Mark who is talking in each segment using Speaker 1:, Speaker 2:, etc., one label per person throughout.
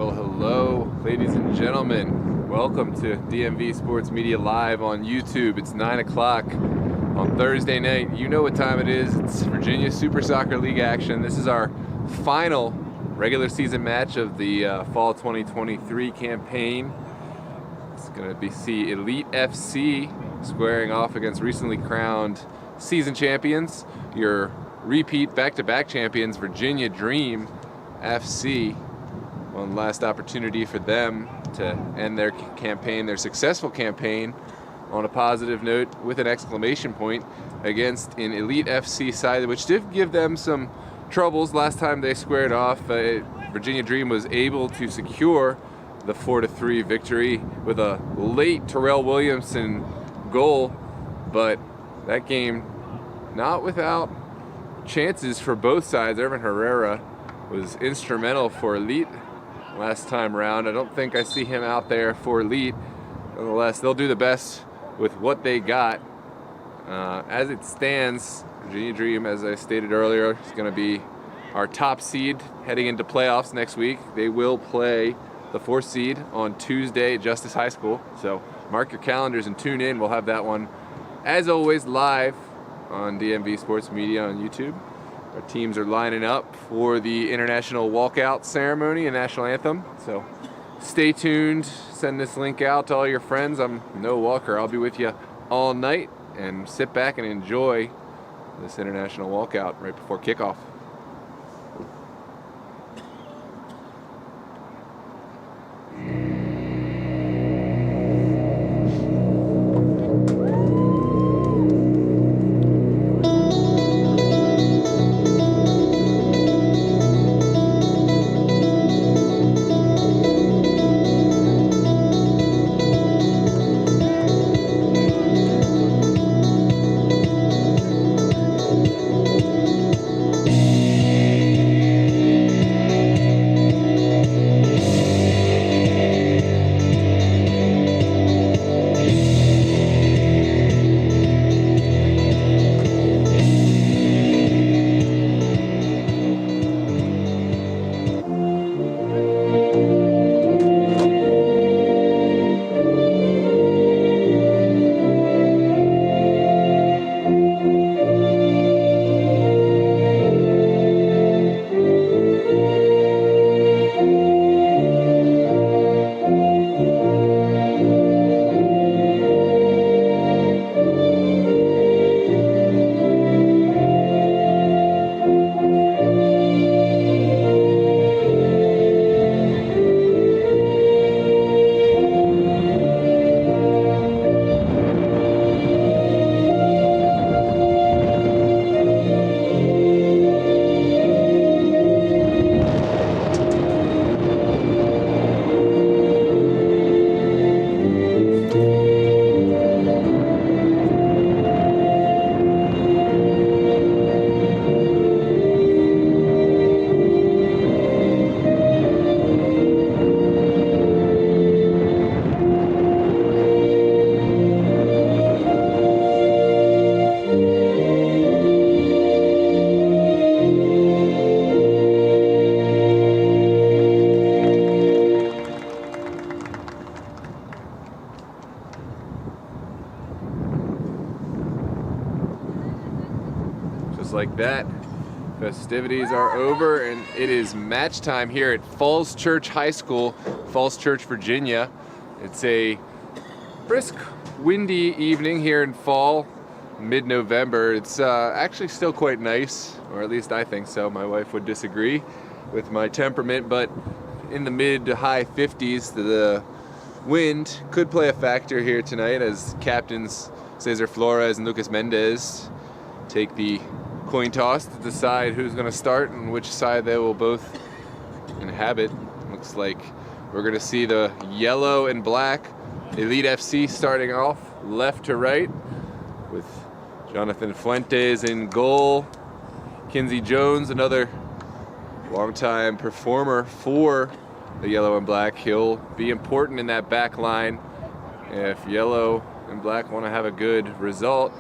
Speaker 1: Well, hello, ladies and gentlemen. Welcome to DMV Sports Media Live on YouTube. It's 9 o'clock on Thursday night. You know what time it is. It's Virginia Super Soccer League action. This is our final regular season match of the fall 2023 campaign. It's going to be Elite FC squaring off against recently crowned season champions, your repeat back-to-back champions, Virginia Dream FC. One last opportunity for them to end their campaign, their successful campaign, on a positive note with an exclamation point against an Elite FC side, which did give them some troubles last time they squared off. Virginia Dream was able to secure the 4-3 victory with a late Terrell Williamson goal, but that game not without chances for both sides. Irvin Herrera was instrumental for Elite last time around. I don't think I see him out there for Elite. Nonetheless, they'll do the best with what they got. As it stands, Virginia Dream, as I stated earlier, is going to be our top seed heading into playoffs next week. They will play the 4th seed on Tuesday at Justice High School. So mark your calendars and tune in. We'll have that one, as always, live on DMV Sports Media on YouTube. Our teams are lining up for the international walkout ceremony and national anthem. So stay tuned. Send this link out to all your friends. I'm Noah Walker. I'll be with you all night, and sit back and enjoy this international walkout right before kickoff. Like that, festivities are over, and it is match time here at Falls Church High School, Falls Church, Virginia. It's a brisk, windy evening here in fall, mid-November. It's actually still quite nice, or at least I think so. My wife would disagree with my temperament, but in the mid to high 50s, the wind could play a factor here tonight as captains Cesar Flores and Lucas Mendez take the coin toss to decide who's going to start and which side they will both inhabit. Looks like we're going to see the yellow and black Elite FC starting off left to right, with Jonathan Fuentes in goal. Kinsey Jones, another longtime performer for the yellow and black. He'll be important in that back line if yellow and black want to have a good result.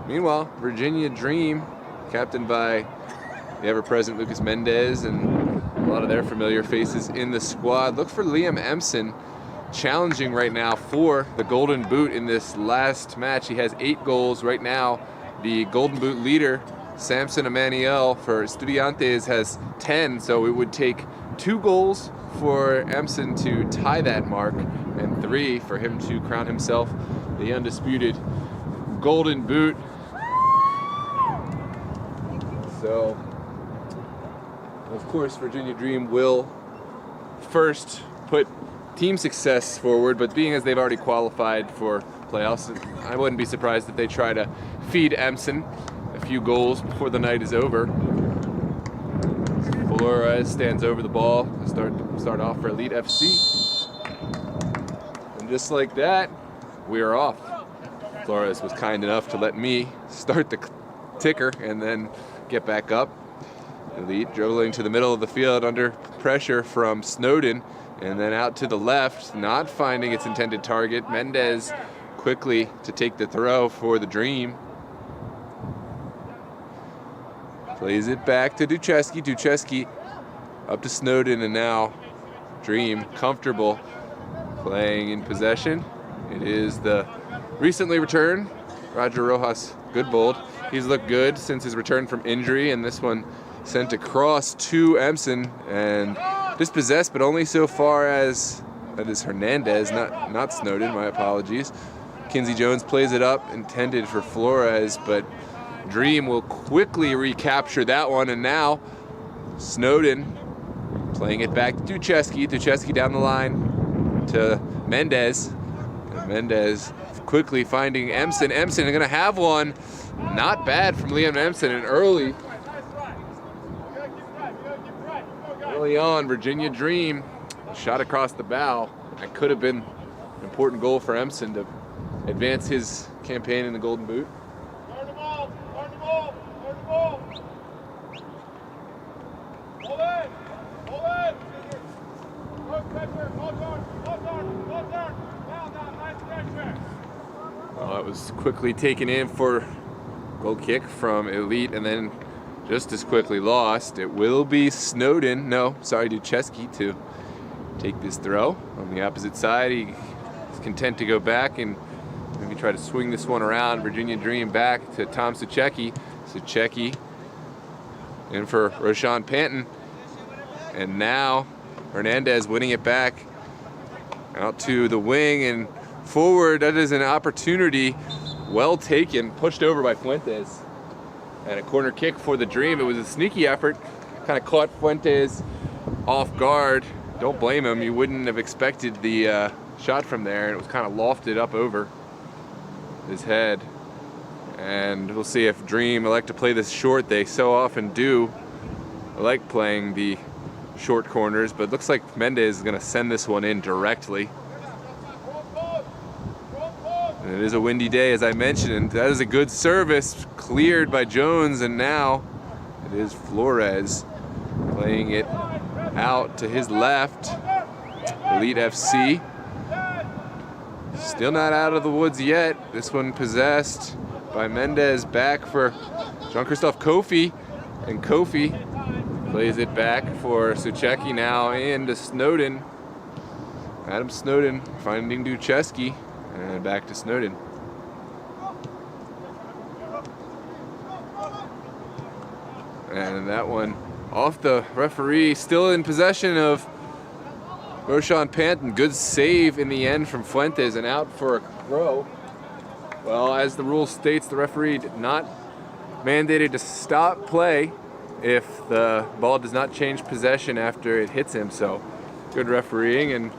Speaker 1: Meanwhile, Virginia Dream, captained by the ever-present Lucas Mendez and A lot of their familiar faces in the squad. Look for Liam Empson challenging right now for the Golden Boot in this last match. He has 8 goals right now. The Golden Boot leader, Samson Emanuel for Estudiantes, has 10, so it would take 2 goals for Empson to tie that mark and 3 for him to crown himself the undisputed Golden Boot. So, of course, Virginia Dream will first put team success forward, but being as they've already qualified for playoffs, I wouldn't be surprised if they try to feed Empson a few goals before the night is over. Flores stands over the ball to start off for Elite FC. And just like that, we are off. Flores was kind enough to let me start the ticker and then get back up. Elite dribbling to the middle of the field under pressure from Snowden, and then out to the left, not finding its intended target. Mendez quickly to take the throw for the Dream. Plays it back to Ducheski. Ducheski up to Snowden, and now Dream comfortable playing in possession. It is the recently returned Roger Rojas Goodbold. He's looked good since his return from injury, and this one sent across to Empson and dispossessed, but only so far as that is Hernandez, not Snowden, my apologies. Kinsey Jones plays it up, intended for Flores, but Dream will quickly recapture that one, and now Snowden playing it back to Ducheski. Ducheski down the line to Mendez. And Mendez quickly finding Empson. Empson is going to have one. Not bad from Liam Empson, and early on, Virginia Dream shot across the bow. That could have been an important goal for Empson to advance his campaign in the Golden Boot. Well, that was quickly taken in for goal kick from Elite, and then just as quickly lost. It will be Snowden, Ducheski to take this throw on the opposite side. He's content to go back and maybe try to swing this one around. Virginia Dream back to Tom Suchecki. Suchecki in for Roshan Panton, and now Hernandez winning it back out to the wing and forward. That is an opportunity well taken, pushed over by Fuentes, and a corner kick for the Dream. It was a sneaky effort, kind of caught Fuentes off guard. Don't blame him. You wouldn't have expected the shot from there, and it was kind of lofted up over his head. And we'll see if Dream elect to play this short. They so often do. I like playing the short corners, but it looks like Mendez is going to send this one in directly. And it is a windy day, as I mentioned. That is a good service, cleared by Jones, and now it is Flores playing it out to his left. Elite FC still not out of the woods yet. This one possessed by Mendez, back for Jean-Christophe Kofi, and Kofi plays it back for Suchecki now into Snowden. Adam Snowden finding Ducheski, and back to Snowden. And that one off the referee, still in possession of Roshan Panton. Good save in the end from Fuentes, and out for a throw. Well, as the rule states, the referee did not mandated to stop play if the ball does not change possession after it hits him. So good refereeing, and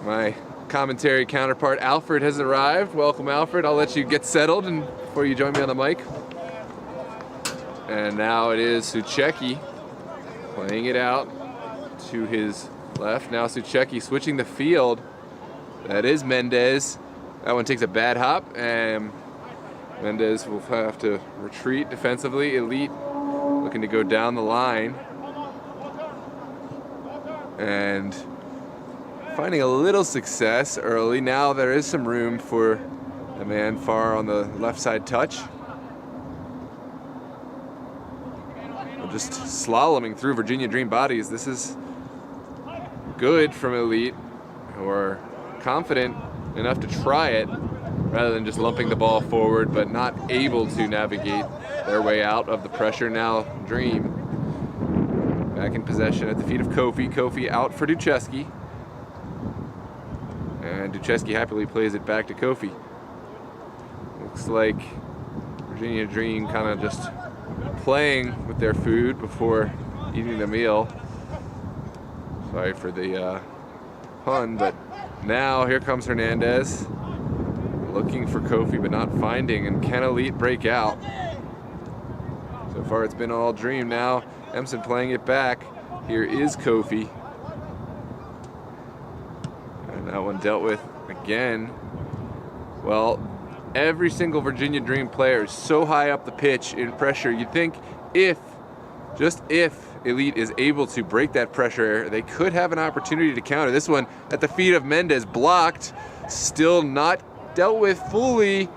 Speaker 1: my commentary counterpart Alfred has arrived. Welcome, Alfred. I'll let you get settled and before you join me on the mic. And now it is Suchecki playing it out to his left. Now Suchecki switching the field. That is Mendez. That one takes a bad hop, and Mendez will have to retreat defensively. Elite looking to go down the line and finding a little success early. Now there is some room for the man far on the left side touch. We'll just slaloming through Virginia Dream bodies. This is good from Elite, who are confident enough to try it rather than just lumping the ball forward, but not able to navigate their way out of the pressure. Now Dream back in possession at the feet of Kofi. Kofi out for Ducheski. And Ducheski happily plays it back to Kofi. Looks like Virginia Dream kind of just playing with their food before eating the meal. Sorry for the pun, but now here comes Hernandez. Looking for Kofi, but not finding. And can Elite break out? So far it's been all Dream. Now Empson playing it back. Here is Kofi. And that one dealt with again. Well, every single Virginia Dream player is so high up the pitch in pressure. You'd think just if Elite is able to break that pressure, they could have an opportunity to counter. This one at the feet of Mendez, blocked, still not dealt with fully.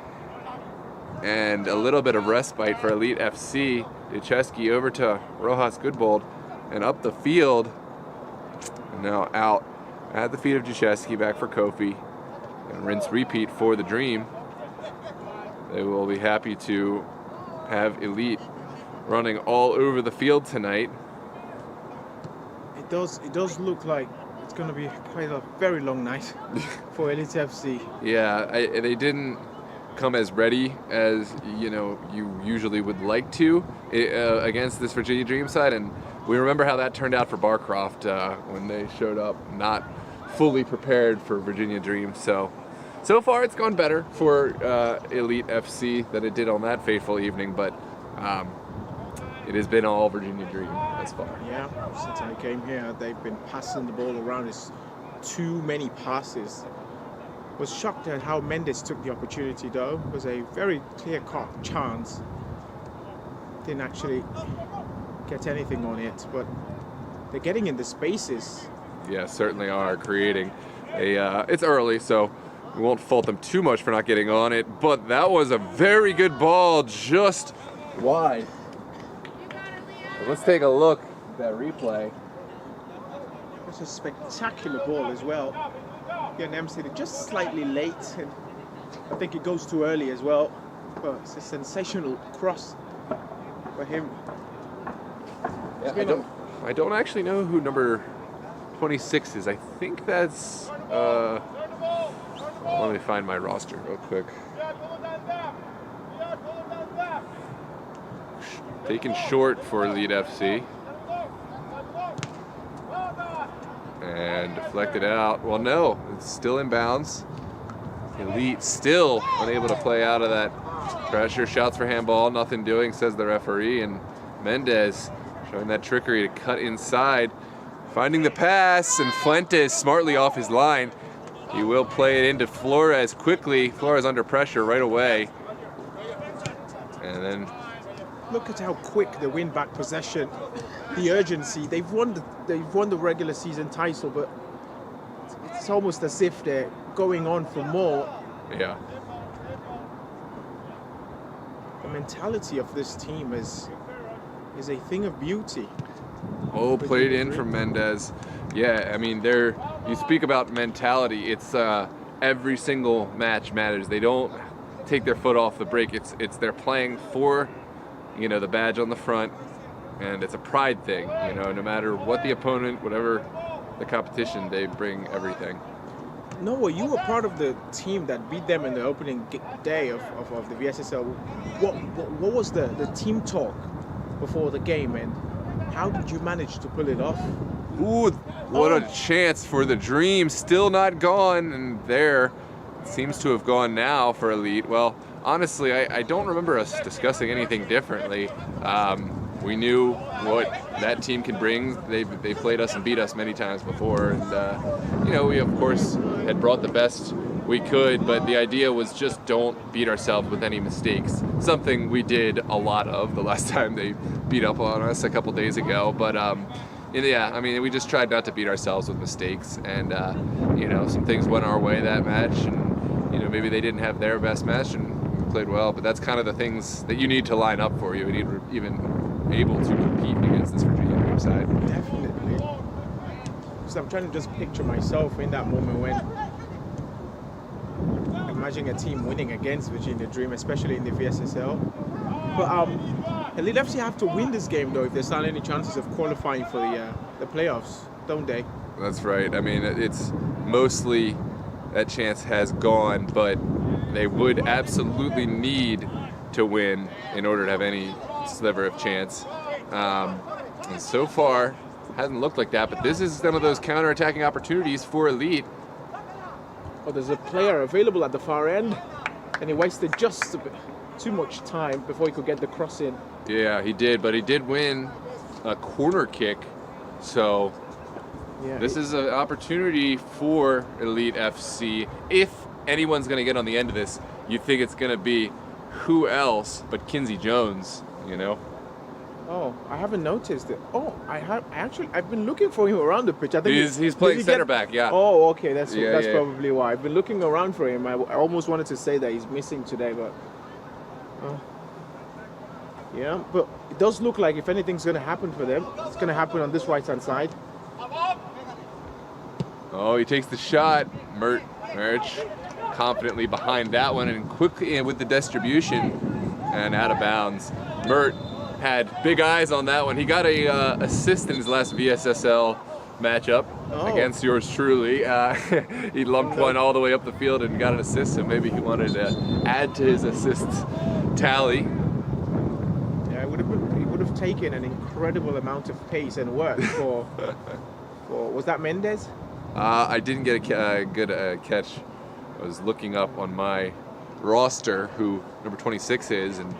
Speaker 1: And a little bit of respite for Elite FC. Ducheski over to Rojas Goodbold and up the field. And now out at the feet of Ducheski, back for Kofi. And rinse repeat for the Dream. They will be happy to have Elite running all over the field tonight.
Speaker 2: It does look like it's going to be quite a very long night for Elite FC.
Speaker 1: Yeah, they didn't come as ready as you usually would like to against this Virginia Dream side, and we remember how that turned out for Barcroft when they showed up not fully prepared for Virginia Dream. So far it's gone better for Elite FC than it did on that fateful evening, but it has been all Virginia Dream as far.
Speaker 2: Yeah, since I came here, they've been passing the ball around. It's too many passes. Was shocked at how Mendes took the opportunity, though. It was a very clear-cut chance. Didn't actually get anything on it, but they're getting in the spaces.
Speaker 1: Yeah, certainly are creating it's early, so we won't fault them too much for not getting on it, but that was a very good ball, just wide. Let's take a look at that replay.
Speaker 2: It's a spectacular ball as well. Again, MC just slightly late, and I think it goes too early as well. But it's a sensational cross for him.
Speaker 1: Yeah, I don't actually know who number 26 is. I think that's let me find my roster real quick. Taken short for Elite FC. And deflected out. Well, no, it's still in bounds. Elite still unable to play out of that pressure. Shouts for handball, nothing doing, says the referee. And Mendez showing that trickery to cut inside. Finding the pass, and Fuentes smartly off his line. He will play it into Flores quickly. Flores under pressure right away. And then
Speaker 2: look at how quick they win back possession. The urgency. They've won the regular season title, but it's almost as if they're going on for more.
Speaker 1: Yeah.
Speaker 2: The mentality of this team is a thing of beauty.
Speaker 1: Oh, played in from Mendez. Yeah, I mean, you speak about mentality. It's every single match matters. They don't take their foot off the brake. It's they're playing for the badge on the front, and it's a pride thing. No matter what the opponent, whatever the competition, they bring everything.
Speaker 2: Noah, you were part of the team that beat them in the opening day of the VSSL. What was the team talk before the game, and how did you manage to pull it off?
Speaker 1: Ooh, what a chance for the Dream. Still not gone, and there it seems to have gone now for Elite. Well, honestly, I don't remember us discussing anything differently. We knew what that team can bring. They played us and beat us many times before, and we of course had brought the best we could, but the idea was just don't beat ourselves with any mistakes. Something we did a lot of the last time they beat up on us a couple days ago. But yeah, I mean, we just tried not to beat ourselves with mistakes, and some things went our way that match, and maybe they didn't have their best match, and we played well. But that's kind of the things that you need to line up for you. You need even able to compete against this Virginia Dream side.
Speaker 2: Definitely. So I'm trying to just picture myself in that moment when imagining a team winning against Virginia Dream, especially in the VSSL. But Elite FC have to win this game though if there's not any chances of qualifying for the playoffs, don't they?
Speaker 1: That's right. I mean, it's mostly that chance has gone, but they would absolutely need to win in order to have any sliver of chance. And so far, hasn't looked like that, but this is some of those counter-attacking opportunities for Elite.
Speaker 2: Oh, there's a player available at the far end, and he wasted just a bit too much time before he could get the cross in.
Speaker 1: Yeah, he did, but he did win a corner kick, so
Speaker 2: Yeah,
Speaker 1: this is an opportunity for Elite FC. If anyone's going to get on the end of this, you think it's going to be who else but Kinsey Jones, you know?
Speaker 2: Oh, I haven't noticed it. Oh, I've been looking for him around the pitch. I think
Speaker 1: He's playing center back, yeah.
Speaker 2: Oh, okay, that's
Speaker 1: Yeah.
Speaker 2: probably why. I've been looking around for him. I almost wanted to say that he's missing today, but yeah, but it does look like if anything's going to happen for them, it's going to happen on this right-hand side.
Speaker 1: Oh, he takes the shot. Merch confidently behind that one and quickly with the distribution and out of bounds. Mert had big eyes on that one. He got a assist in his last VSSL matchup against yours truly. He lumped one all the way up the field and got an assist, so maybe he wanted to add to his assists tally.
Speaker 2: Yeah, he would have taken an incredible amount of pace and work for was that Mendez?
Speaker 1: I didn't get a good catch. I was looking up on my roster who number 26 is, and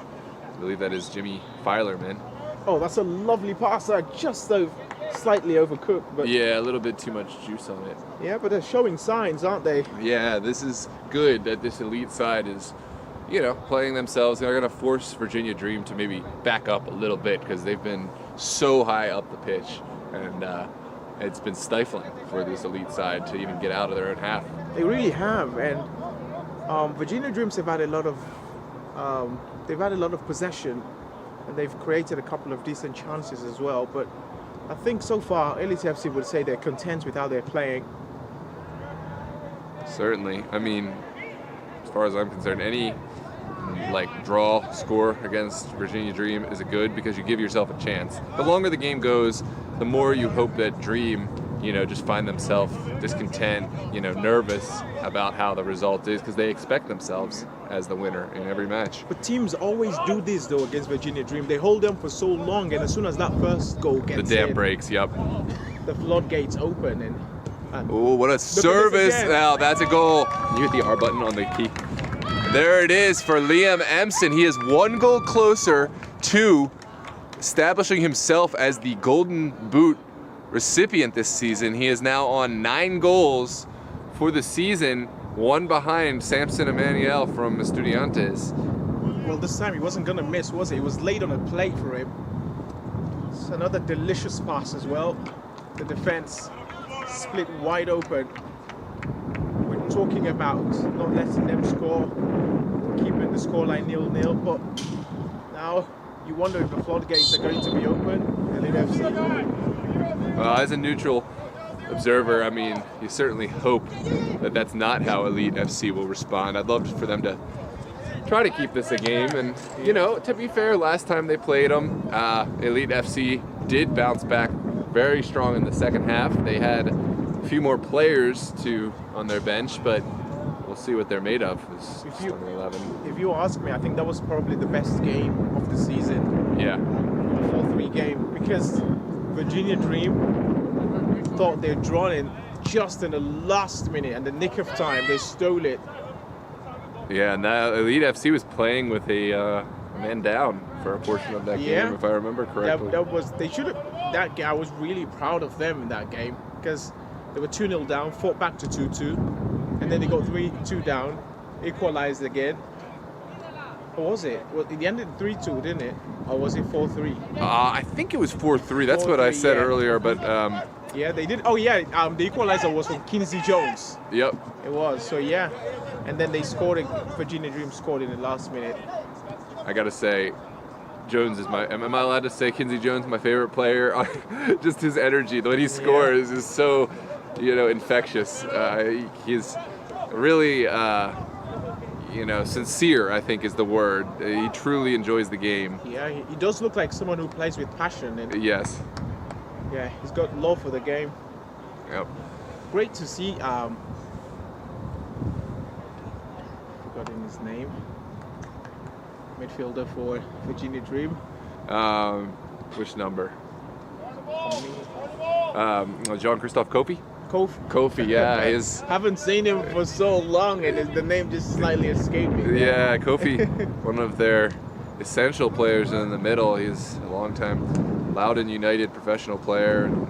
Speaker 1: I believe that is Jimmy Filerman.
Speaker 2: Oh, that's a lovely pass. Just slightly overcooked, but
Speaker 1: yeah, a little bit too much juice on it.
Speaker 2: Yeah, but they're showing signs, aren't they?
Speaker 1: Yeah, this is good that this Elite side is, playing themselves. They're going to force Virginia Dream to maybe back up a little bit because they've been so high up the pitch, and it's been stifling for this Elite side to even get out of their own half.
Speaker 2: They really have, and Virginia Dreams have had a lot of possession, and they've created a couple of decent chances as well. But I think so far, Elite FC would say they're content with how they're playing.
Speaker 1: Certainly. I mean, as far as I'm concerned, any draw score against Virginia Dream is good because you give yourself a chance. The longer the game goes, the more you hope that Dream, just find themselves discontent, nervous about how the result is because they expect themselves as the winner in every match.
Speaker 2: But teams always do this though against Virginia Dream. They hold them for so long, and as soon as that first goal gets
Speaker 1: the dam breaks, yep.
Speaker 2: The floodgates open and
Speaker 1: oh, what a service. Now that's a goal. You hit the R button on the key. There it is for Liam Empson. He is one goal closer to establishing himself as the Golden Boot recipient this season. He is now on 9 goals for the season, one behind Samson Emmanuel from Estudiantes.
Speaker 2: Well, this time he wasn't going to miss, was he? It was laid on a plate for him. It's another delicious pass as well. The defense split wide open. We're talking about not letting them score, keeping the scoreline 0-0, but now you wonder if the floodgates are going to be open. Elite FC.
Speaker 1: As a neutral observer, I mean, you certainly hope that that's not how Elite FC will respond. I'd love for them to try to keep this a game. And, to be fair, last time they played them, Elite FC did bounce back very strong in the second half. They had a few more players on their bench, but we'll see what they're made of.
Speaker 2: If you ask me, I think that was probably the best game of the season.
Speaker 1: Yeah.
Speaker 2: The 4-3 game, because Virginia Dream thought they'd drawn in just in the last minute and the nick of time. They stole it.
Speaker 1: Yeah, and that Elite FC was playing with a man down for a portion of that game, if I remember correctly.
Speaker 2: That guy was really proud of them in that game because they were 2-0 down, fought back to 2-2, and then they got 3-2 down, equalized again. Or was it? Well, it ended 3-2, didn't it? Or was it 4-3?
Speaker 1: I think it was 4-3. That's what I said earlier, but
Speaker 2: yeah, they did. Oh yeah, the equalizer was from Kinsey Jones.
Speaker 1: Yep.
Speaker 2: It was. So yeah, and then they scored. Virginia Dream scored in the last minute.
Speaker 1: I gotta say, Jones is am I allowed to say Kinsey Jones my favorite player? Just his energy, the way he scores is so, infectious. He's really, sincere, I think is the word. He truly enjoys the game.
Speaker 2: Yeah, he does look like someone who plays with passion. And
Speaker 1: yes.
Speaker 2: Yeah, he's got love for the game.
Speaker 1: Yep.
Speaker 2: Great to see. Forgotten his name. Midfielder for Virginia Dream.
Speaker 1: Which number? Jean-Christophe Kofi? Kofi, yeah.
Speaker 2: Haven't seen him for so long, and the name just slightly escaped me.
Speaker 1: Yeah, Kofi, one of their essential players in the middle. He's a long-time Loudoun United professional player, and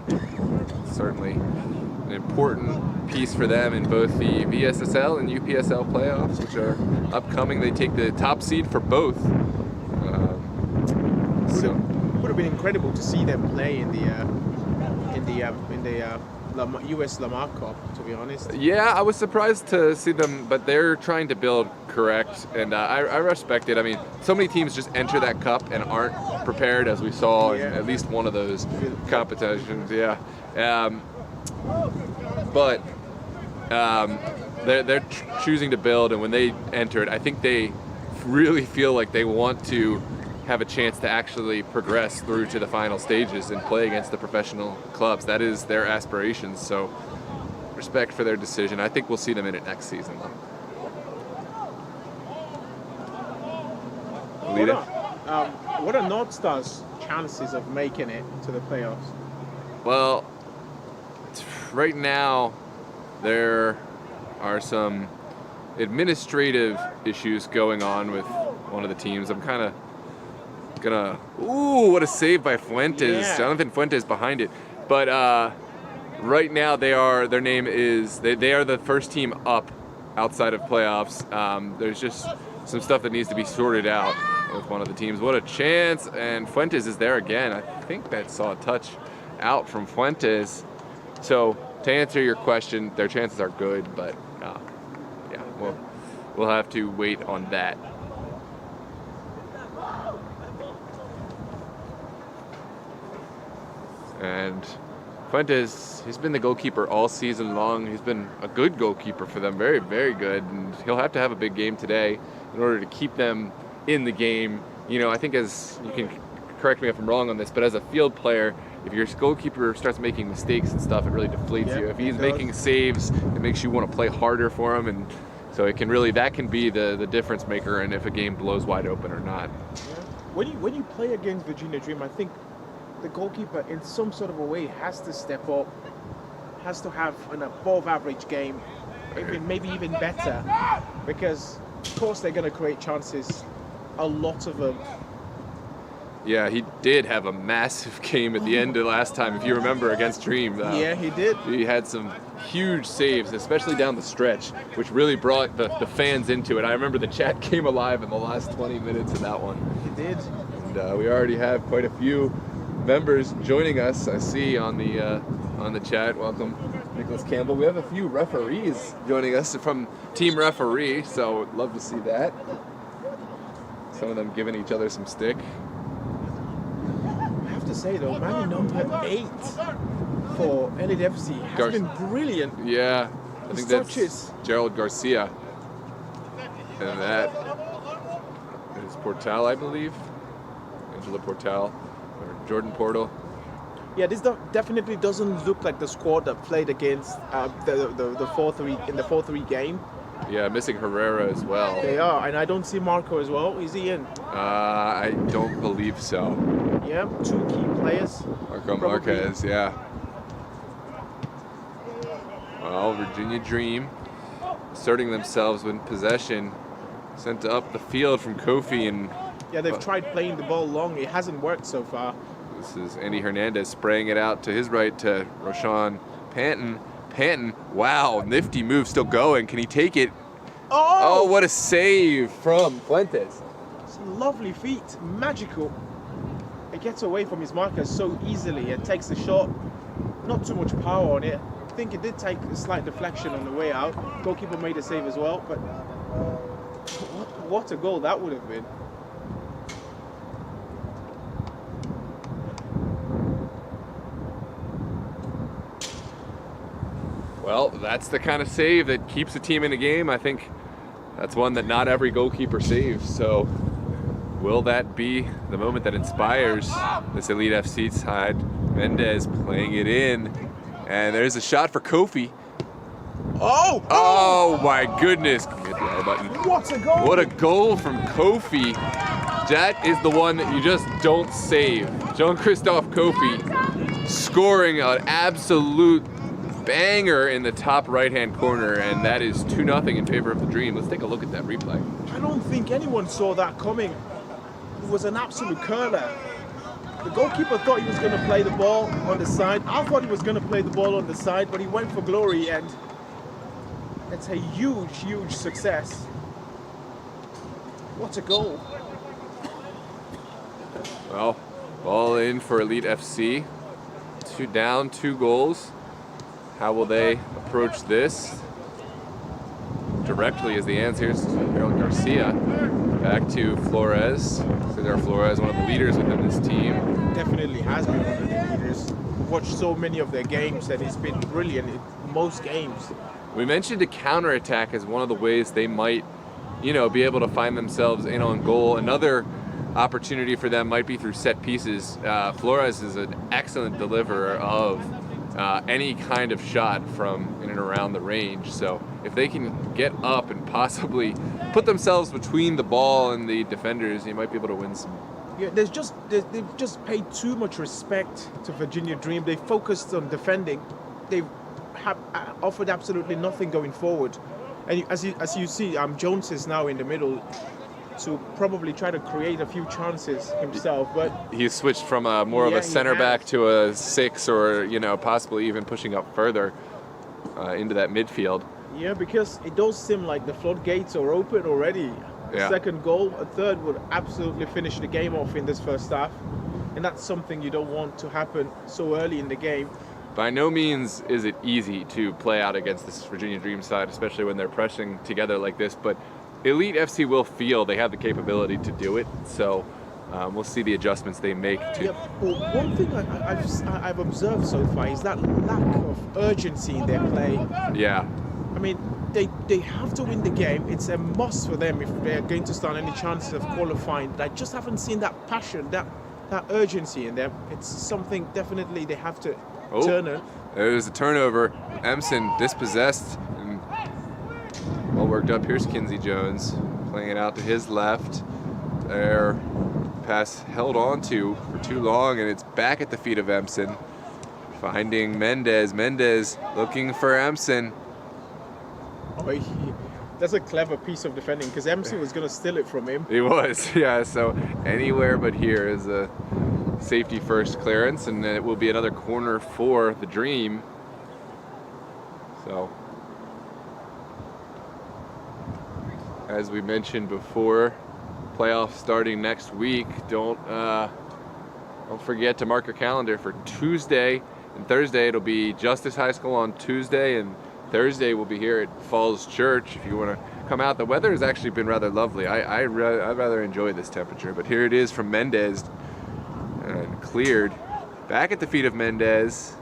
Speaker 1: certainly an important piece for them in both the VSSL and UPSL playoffs, which are upcoming. They take the top seed for both.
Speaker 2: Would have been incredible to see them play in the US Lamar Cup, to be honest.
Speaker 1: Yeah, I was surprised to see them, but they're trying to build correct, and I respect it. I mean, so many teams just enter that cup and aren't prepared, as we saw in at least one of those competitions. Yeah. But they're choosing to build, and when they enter it, I think they really feel like they want to have a chance to actually progress through to the final stages and play against the professional clubs. That is their aspirations, so respect for their decision. I think we'll see them in it next season, though.
Speaker 2: What are North Star's chances of making it to the playoffs?
Speaker 1: Well, right now, there are some administrative issues going on with one of the teams. I'm kind of gonna... Ooh, what a save by Fuentes.
Speaker 2: Yeah.
Speaker 1: Jonathan Fuentes behind it. But right now, they are the first team up outside of playoffs. There's just some stuff that needs to be sorted out with one of the teams. What a chance, and Fuentes is there again. I think that saw a touch out from Fuentes. So to answer your question, their chances are good, but yeah, we'll have to wait on that. And Fuentes, he's been the goalkeeper all season long. He's been a good goalkeeper for them, very, very good, and he'll have to have a big game today in order to keep them in the game. I think, as you can correct me if I'm wrong on this, but as a field player, if your goalkeeper starts making mistakes and stuff, it really deflates you. If he's making saves, it makes you want to play harder for him, and so that can be the difference maker in if a game blows wide open or not.
Speaker 2: Yeah. When you play against Virginia Dream, I think the goalkeeper in some sort of a way has to step up, has to have an above average game, maybe even better, because of course they're going to create chances, a lot of them.
Speaker 1: Yeah, he did have a massive game at the end of last time, if you remember, against Dream.
Speaker 2: Yeah, he did.
Speaker 1: He had some huge saves, especially down the stretch, which really brought the fans into it. I remember the chat came alive in the last 20 minutes of that one.
Speaker 2: He did.
Speaker 1: And we already have quite a few members joining us, I see, on the chat. Welcome, Nicholas Campbell. We have a few referees joining us from Team Referee, so would love to see that. Some of them giving each other some stick.
Speaker 2: I have to say though, man, number 8 for LIFC has been brilliant.
Speaker 1: Yeah, I think that's Gerald Garcia. And that is Portal, I believe. Angela Portal. Or Jordan Portal.
Speaker 2: Yeah, this definitely doesn't look like the squad that played against the 4-3 in the 4-3 game.
Speaker 1: Yeah, missing Herrera as well.
Speaker 2: They are, and I don't see Marco as well. Is he in?
Speaker 1: I don't believe so.
Speaker 2: Yeah, 2 key players.
Speaker 1: Marco Marquez, yeah. Well, Virginia Dream asserting themselves with possession, sent up the field from Kofi, and
Speaker 2: yeah, they've tried playing the ball long. It hasn't worked so far.
Speaker 1: This is Andy Hernandez spraying it out to his right to Roshan Panton. Panton, wow, nifty move, still going. Can he take it? Oh, what a save from Fuentes.
Speaker 2: It's lovely feet, magical. It gets away from his marker so easily and takes the shot. Not too much power on it. I think it did take a slight deflection on the way out. Goalkeeper made a save as well, but what a goal that would have been.
Speaker 1: Well, that's the kind of save that keeps a team in the game. I think that's one that not every goalkeeper saves. So will that be the moment that inspires this Elite FC side? Mendez playing it in. And there's a shot for Kofi.
Speaker 2: Oh!
Speaker 1: Oh my goodness. Hit the R button.
Speaker 2: What a goal!
Speaker 1: What a goal from Kofi. That is the one that you just don't save. Jean-Christophe Kofi scoring an absolute banger in the top right-hand corner, and that is 2-0 in favor of the Dream. Let's take a look at that replay.
Speaker 2: I don't think anyone saw that coming. It was an absolute curler. The goalkeeper thought he was going to play the ball on the side. I thought he was going to play the ball on the side, but he went for glory, and it's a huge, huge success. What a goal.
Speaker 1: Well, ball in for Elite FC. 2 down, 2 goals. How will they approach this? Directly is the answer. Here's Harold Garcia. Back to Flores. Cesar Flores, one of the leaders within this team.
Speaker 2: Definitely has been one of the leaders. Watched so many of their games, and he's been brilliant in most games.
Speaker 1: We mentioned a counterattack as one of the ways they might, be able to find themselves in on goal. Another opportunity for them might be through set pieces. Flores is an excellent deliverer of any kind of shot from in and around the range. So if they can get up and possibly put themselves between the ball and the defenders, you might be able to win some.
Speaker 2: Yeah, they've just paid too much respect to Virginia Dream. They focused on defending. They've offered absolutely nothing going forward. And as you see, Jones is now in the middle to probably try to create a few chances himself, but
Speaker 1: he's switched from more of a center back to a 6, or possibly even pushing up further into that midfield.
Speaker 2: Yeah, because it does seem like the floodgates are open already.
Speaker 1: Yeah.
Speaker 2: Second goal, a third would absolutely finish the game off in this first half, and that's something you don't want to happen so early in the game.
Speaker 1: By no means is it easy to play out against this Virginia Dream side, especially when they're pressing together like this, but Elite FC will feel they have the capability to do it, so we'll see the adjustments they make.
Speaker 2: Yeah, well, one thing I've observed so far is that lack of urgency in their play.
Speaker 1: Yeah.
Speaker 2: I mean, they have to win the game. It's a must for them if they're going to stand any chances of qualifying. I just haven't seen that passion, that urgency in them. It's something definitely they have to turn on.
Speaker 1: There's a turnover. Emson dispossessed and all worked up. Here's Kinsey Jones playing it out to his left. Their pass held on to for too long, and it's back at the feet of Emson. Finding Mendez. Mendez looking for Emson.
Speaker 2: Oh, that's a clever piece of defending, because Emson was going to steal it from him.
Speaker 1: He was, yeah. So anywhere but here is a safety first clearance, and it will be another corner for the Dream. So, as we mentioned before, playoffs starting next week. Don't forget to mark your calendar for Tuesday and Thursday. It'll be Justice High School on Tuesday, and Thursday we'll be here at Falls Church. If you want to come out, the weather has actually been rather lovely. I'd rather enjoy this temperature, but here it is from Mendez, and cleared back at the feet of Mendez.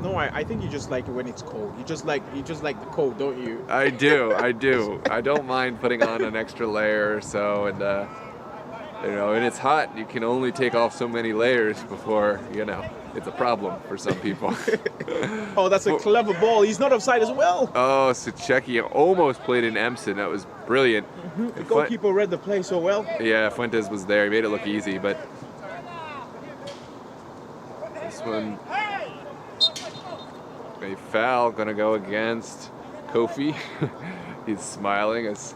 Speaker 2: No, I think you just like it when it's cold. You just like the cold, don't you?
Speaker 1: I do. I don't mind putting on an extra layer or so, and and it's hot. You can only take off so many layers before it's a problem for some people.
Speaker 2: Oh, that's a clever ball. He's not offside as well.
Speaker 1: Oh, Sucheki almost played in Emson. That was brilliant.
Speaker 2: The goalkeeper read the play so well.
Speaker 1: Yeah, Fuentes was there. He made it look easy, but this one, a foul going to go against Kofi. He's smiling as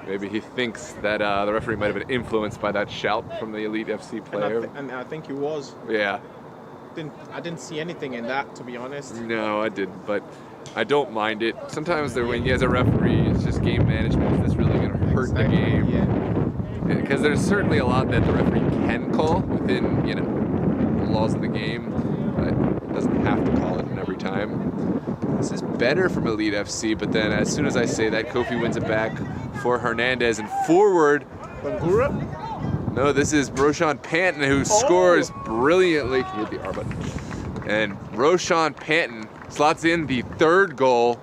Speaker 1: maybe he thinks that the referee might have been influenced by that shout from the Elite FC player.
Speaker 2: And I think he was.
Speaker 1: Yeah.
Speaker 2: I didn't see anything in that, to be honest.
Speaker 1: No, I didn't, but I don't mind it. Sometimes when you as a referee, it's just game management. Is this really going to hurt the game?
Speaker 2: Yeah.
Speaker 1: Because there's certainly a lot that the referee can call within, the laws of the game, but doesn't have to call it every time. This is better from Elite FC, but then as soon as I say that, Kofi wins it back for Hernandez and forward.
Speaker 2: Bangura?
Speaker 1: No, this is Roshan Panton who scores brilliantly. Can you hit the R button? And Roshan Panton slots in the third goal.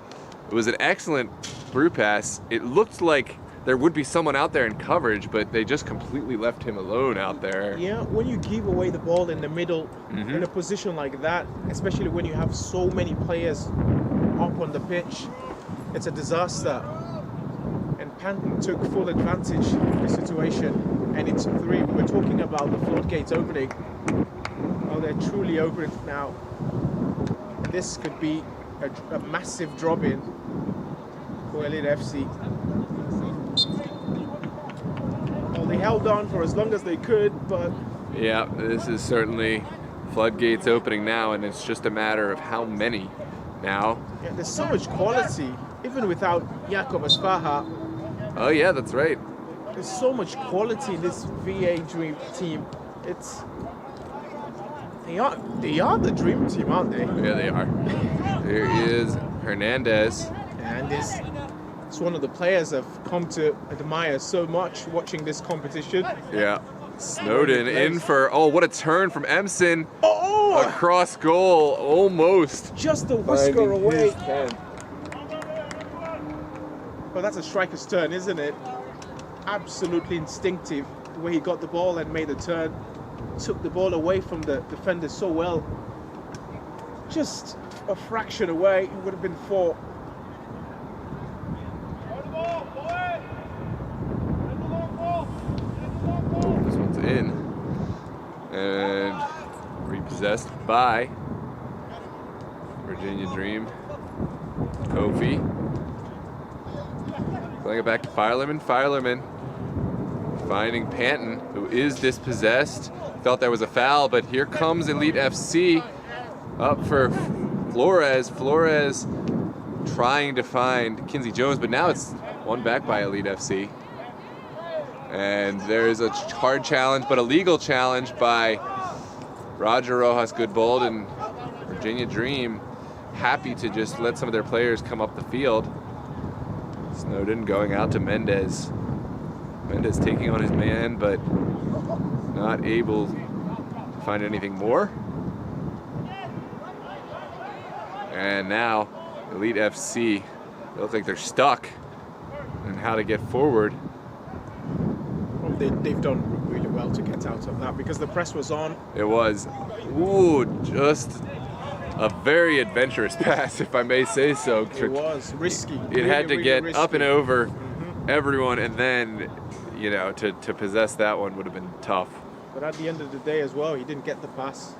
Speaker 1: It was an excellent through pass. It looked like there would be someone out there in coverage, but they just completely left him alone out there.
Speaker 2: Yeah, when you give away the ball in the middle, in a position like that, especially when you have so many players up on the pitch, it's a disaster. And Panton took full advantage of the situation, and it's 3. We were talking about the floodgates opening. Oh, they're truly open now. This could be a massive drop-in for Elite FC. Well, they held on for as long as they could, but...
Speaker 1: Yeah, this is certainly floodgates opening now, and it's just a matter of how many now.
Speaker 2: Yeah, there's so much quality, even without Jakob Asfaha.
Speaker 1: Oh yeah, that's right.
Speaker 2: There's so much quality in this VA Dream team. They are the dream team, aren't they?
Speaker 1: Yeah, they are. There is Hernandez.
Speaker 2: And it's one of the players I've come to admire so much watching this competition.
Speaker 1: Yeah. Snowden in for, oh, what a turn from Emson.
Speaker 2: Oh!
Speaker 1: Across goal, almost.
Speaker 2: Just a whisker away. Well, that's a striker's turn, isn't it? Absolutely instinctive, the way he got the ball and made a turn. Took the ball away from the defender so well. Just a fraction away, it would have been 4.
Speaker 1: Oh, this one's in. And repossessed by Virginia Dream. Kofi. Playing it back to Filerman. Filerman finding Panton, who is dispossessed. Thought there was a foul, but here comes Elite FC up for Flores. Flores trying to find Kinsey Jones, but now it's won back by Elite FC. And there's a hard challenge, but a legal challenge by Roger Rojas Goodbold, and Virginia Dream happy to just let some of their players come up the field. Snowden going out to Mendez. Mendez taking on his man, but not able to find anything more. And now Elite FC, they look like they're stuck in how to get forward.
Speaker 2: Well, they've done really well to get out of that because the press was on.
Speaker 1: It was, ooh, just a very adventurous pass, if I may say so.
Speaker 2: It was risky.
Speaker 1: It had to get
Speaker 2: risky.
Speaker 1: up and over everyone, and then, you know, to possess that one would have been tough.
Speaker 2: But at the end of the day as well, he didn't get the pass.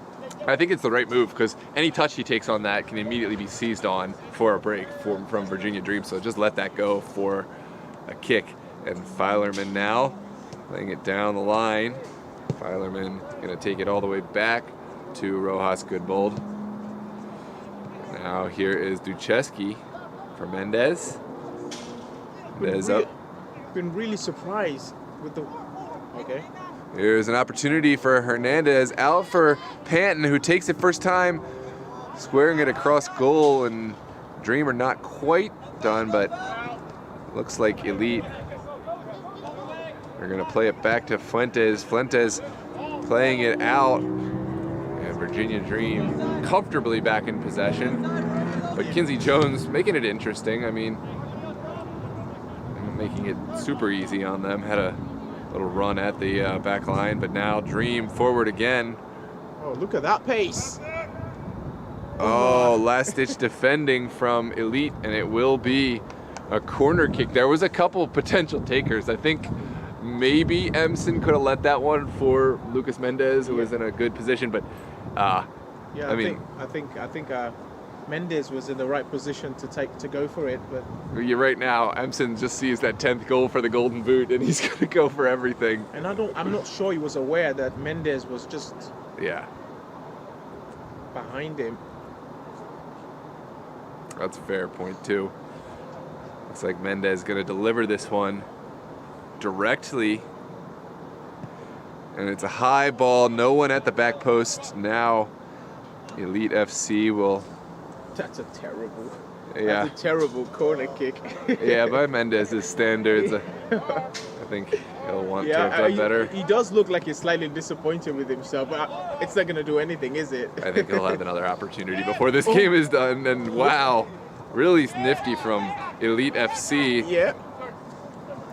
Speaker 1: I think it's the right move because any touch he takes on that can immediately be seized on for a break from Virginia Dream. So just let that go for a kick. And Filerman now laying it down the line. Filerman going to take it all the way back to Rojas Goodbold. Now here is Ducheski for Mendez. Mendez up.
Speaker 2: Been really surprised with the... Okay.
Speaker 1: Here's an opportunity for Hernandez, out for Panton, who takes it first time, squaring it across goal, and Dreamer not quite done, but looks like Elite. They're gonna play it back to Fuentes. Fuentes playing it out, and Virginia Dream comfortably back in possession. But Kinsey Jones making it interesting. I mean, making it super easy on them. Had a little run at the back line, but now Dream forward again.
Speaker 2: Oh, look at that pace.
Speaker 1: Oh, last-ditch defending from Elite, and it will be a corner kick. There was a couple potential takers. I think maybe Emson could have let that one for Lucas Mendez, who was in a good position, but
Speaker 2: yeah,
Speaker 1: I
Speaker 2: think Mendez was in the right position to go for it, but
Speaker 1: you're right. Now Emson just sees that 10th goal for the Golden Boot, and he's going to go for everything.
Speaker 2: And I'm not sure he was aware that Mendez was just behind him.
Speaker 1: That's a fair point too. Looks like Mendez going to deliver this one directly, and it's a high ball. No one at the back post. Now Elite FC will.
Speaker 2: That's a terrible corner kick.
Speaker 1: Yeah, by Mendez's standards, I think He'll want to have done better.
Speaker 2: He does look like he's slightly disappointed with himself, but it's not going to do anything, is it?
Speaker 1: I think he'll have another opportunity before this game is done. And wow, really nifty from Elite FC.
Speaker 2: Yeah.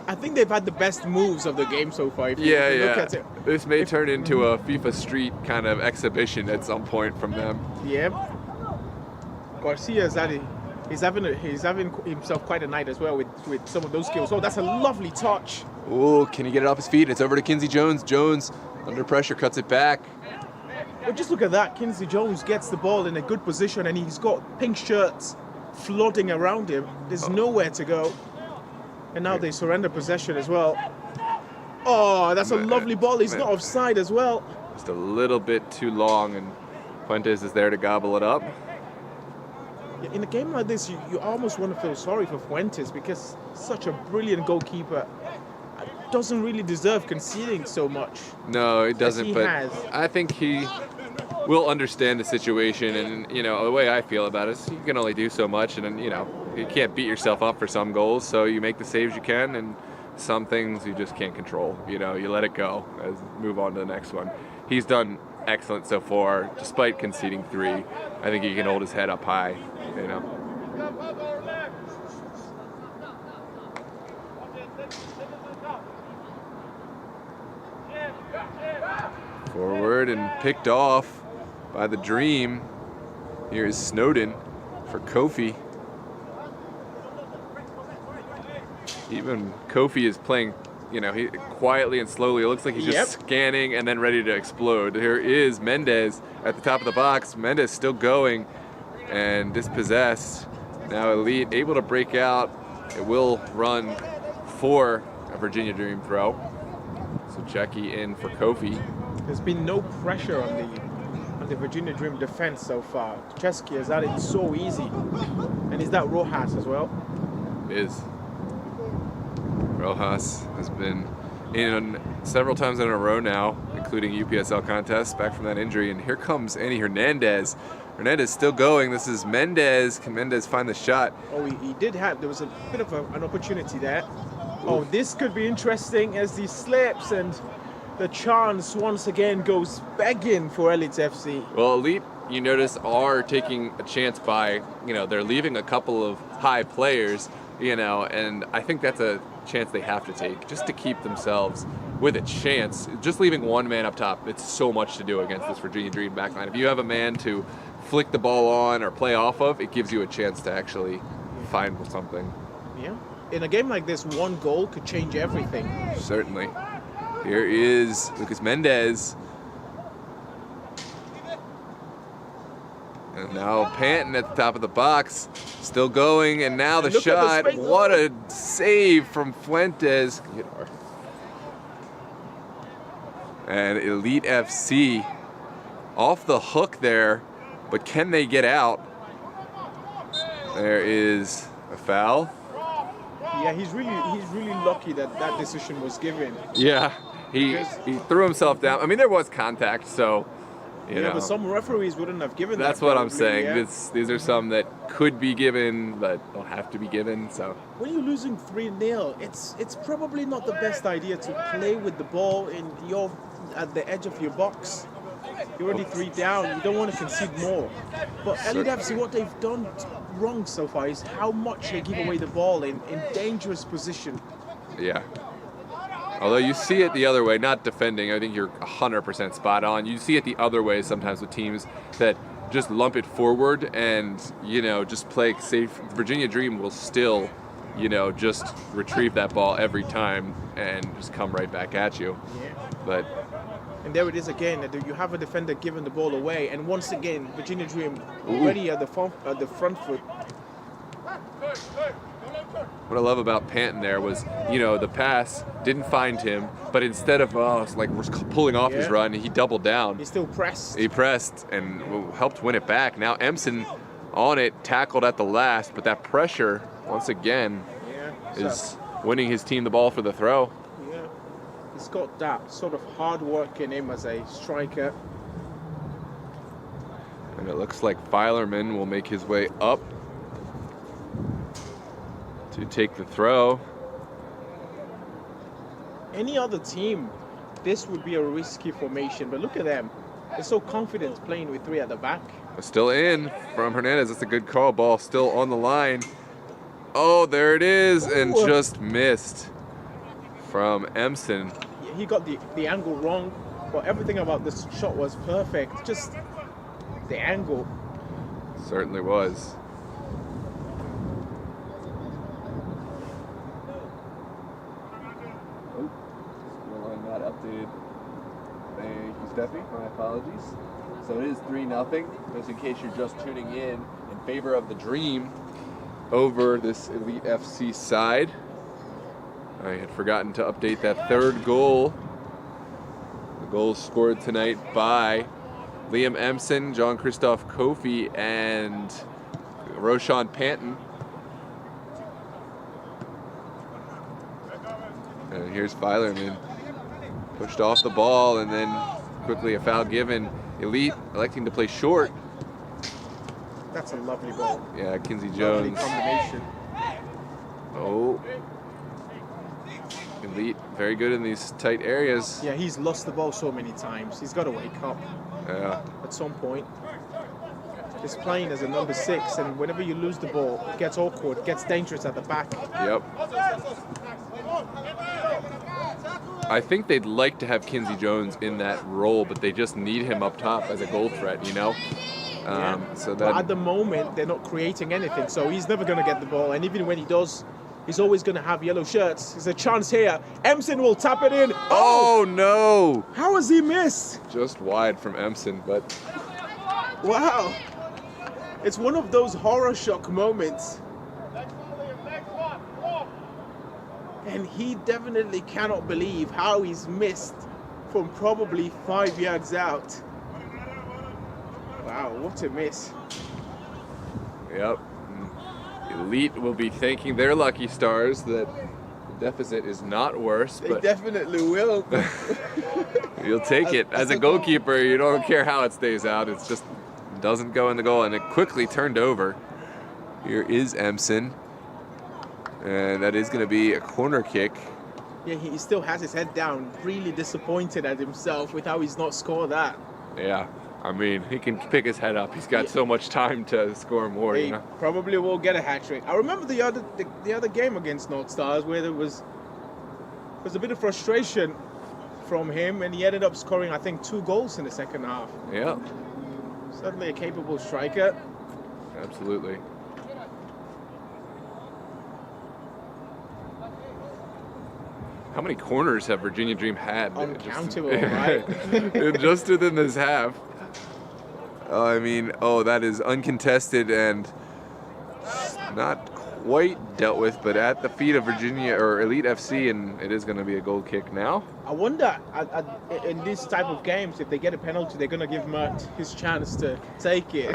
Speaker 2: I think they've had the best moves of the game so far. If you look at it.
Speaker 1: This may turn into a FIFA Street kind of exhibition at some point from them.
Speaker 2: Yeah. Garcia's he's having himself quite a night as well with some of those skills. Oh, that's a lovely touch.
Speaker 1: Oh, can he get it off his feet? It's over to Kinsey Jones. Jones, under pressure, cuts it back.
Speaker 2: But just look at that. Kinsey Jones gets the ball in a good position, and he's got pink shirts flooding around him. There's nowhere to go. And now they surrender possession as well. Oh, that's a lovely ball. He's not offside as well.
Speaker 1: Just a little bit too long, and Fuentes is there to gobble it up.
Speaker 2: In a game like this, you almost want to feel sorry for Fuentes because such a brilliant goalkeeper doesn't really deserve conceding so much.
Speaker 1: No, he doesn't, but I think he will understand the situation, and the way I feel about it is you can only do so much, and you can't beat yourself up for some goals, so you make the saves you can, and some things you just can't control. You let it go as move on to the next one. He's done excellent so far, despite conceding 3. I think he can hold his head up high. Forward and picked off by the Dream. Here is Snowden for Kofi. Even Kofi is playing, he quietly and slowly. It looks like he's just scanning and then ready to explode. Here is Mendez at the top of the box. Mendez still going and dispossessed. Now Elite able to break out. It will run for a Virginia Dream throw. So Checky in for Kofi.
Speaker 2: There's been no pressure on the Virginia Dream defense so far. Chesky has had it so easy. And is that Rojas as well?
Speaker 1: It is. Rojas has been in several times in a row now, including UPSL contests, back from that injury. And here comes Andy Hernandez. Hernandez still going. This is Mendez. Can Mendez find the shot?
Speaker 2: Oh, he did have. There was a bit of an opportunity there. Oh, this could be interesting as he slips, and the chance once again goes begging for Elite FC.
Speaker 1: Well, Elite, you notice, are taking a chance by, they're leaving a couple of high players, and I think that's a chance they have to take just to keep themselves with a chance. Just leaving one man up top, it's so much to do against this Virginia Dream backline. If you have a man to flick the ball on or play off of, it gives you a chance to actually find something.
Speaker 2: Yeah. In a game like this, one goal could change everything.
Speaker 1: Certainly. Here is Lucas Mendez. And now Panton at the top of the box, still going, and now the shot. What a save from Fuentes. And Elite FC off the hook there, but can they get out? There is a foul.
Speaker 2: Yeah, he's really lucky that decision was given.
Speaker 1: Yeah, he threw himself down. I mean, there was contact, so you know.
Speaker 2: But some referees wouldn't have given that.
Speaker 1: That's what I'm
Speaker 2: probably,
Speaker 1: saying.
Speaker 2: yeah.
Speaker 1: These are some that could be given, but don't have to be given. So
Speaker 2: when you're losing 3-0, it's probably not the best idea to play with the ball at the edge of your box. You're already 3 down. You don't want to concede more. But Elite FC, what they've done wrong so far is how much they give away the ball in dangerous position.
Speaker 1: Yeah. Although you see it the other way, not defending, I think you're 100% spot on. You see it the other way sometimes with teams that just lump it forward and, just play safe. Virginia Dream will still, just retrieve that ball every time and just come right back at you.
Speaker 2: Yeah. And there it is again. You have a defender giving the ball away, and once again, Virginia Dream already at the front foot.
Speaker 1: What I love about Panton there was, the pass didn't find him, but instead of we're pulling off his run, he doubled down.
Speaker 2: He still pressed.
Speaker 1: He pressed and helped win it back. Now Emson on it, tackled at the last, but that pressure once again is winning his team the ball for the throw.
Speaker 2: Yeah, he's got that sort of hard work in him as a striker.
Speaker 1: And it looks like Filerman will make his way up to take the throw.
Speaker 2: Any other team, this would be a risky formation, but look at them. They're so confident playing with 3 at the back.
Speaker 1: Still in from Hernandez. That's a good call. Ball still on the line. Oh, there it is, and
Speaker 2: Ooh.
Speaker 1: just missed from Emson.
Speaker 2: Yeah, he got the angle wrong, but everything about this shot was perfect. Just the angle.
Speaker 1: Certainly was. Oh, scoreline not updated. Thank you, Steffi. My apologies. So it is 3-0. Just in case you're just tuning in favor of the Dream over this Elite FC side. I had forgotten to update that third goal. The goal scored tonight by Liam Emson, Jean-Christophe Kofi, and Roshan Panton. And here's Filerman. Pushed off the ball, and then quickly a foul given. Elite electing to play short.
Speaker 2: That's a lovely ball.
Speaker 1: Yeah, Kinsey
Speaker 2: Lovely
Speaker 1: Jones.
Speaker 2: combination.
Speaker 1: Oh. Elite, very good in these tight areas.
Speaker 2: Yeah, he's lost the ball so many times. He's got to wake up
Speaker 1: Yeah.
Speaker 2: at some point. He's playing as a number 6, and whenever you lose the ball, it gets awkward, it gets dangerous at the back.
Speaker 1: Yep. I think they'd like to have Kinsey Jones in that role, but they just need him up top as a goal threat, you know? So
Speaker 2: But at
Speaker 1: that
Speaker 2: the moment, they're not creating anything, so he's never going to get the ball. And even when he does, he's always going to have yellow shirts. There's a chance here. Emson will tap it in.
Speaker 1: Oh no!
Speaker 2: How has he missed?
Speaker 1: Just wide from Emson, but
Speaker 2: Wow. It's one of those horror shock moments. And he definitely cannot believe how he's missed from probably 5 yards out. Wow, what a miss.
Speaker 1: yep. Elite will be thanking their lucky stars that the deficit is not worse,
Speaker 2: They
Speaker 1: but
Speaker 2: definitely will.
Speaker 1: you'll take it. As a goalkeeper, you don't care how it stays out. It's just doesn't go in the goal, and it quickly turned over. Here is Emson, and that is going to be a corner kick.
Speaker 2: Yeah, he still has his head down, really disappointed at himself with how he's not scored that.
Speaker 1: Yeah, I mean, he can pick his head up. He's got so much time to score more,
Speaker 2: He
Speaker 1: you know?
Speaker 2: probably will get a hat-trick. I remember the other game against North Stars where there was a bit of frustration from him, and he ended up scoring, I think, 2 goals in the second half.
Speaker 1: Yeah,
Speaker 2: Certainly a capable striker.
Speaker 1: absolutely. How many corners have Virginia Dream had?
Speaker 2: Uncountable, right?
Speaker 1: Just within this half. I mean, that is uncontested and not quite dealt with, but at the feet of Virginia or Elite FC, and it is going to be a goal kick now.
Speaker 2: I wonder, in this type of games, if they get a penalty, they're going to give Mert his chance to take it.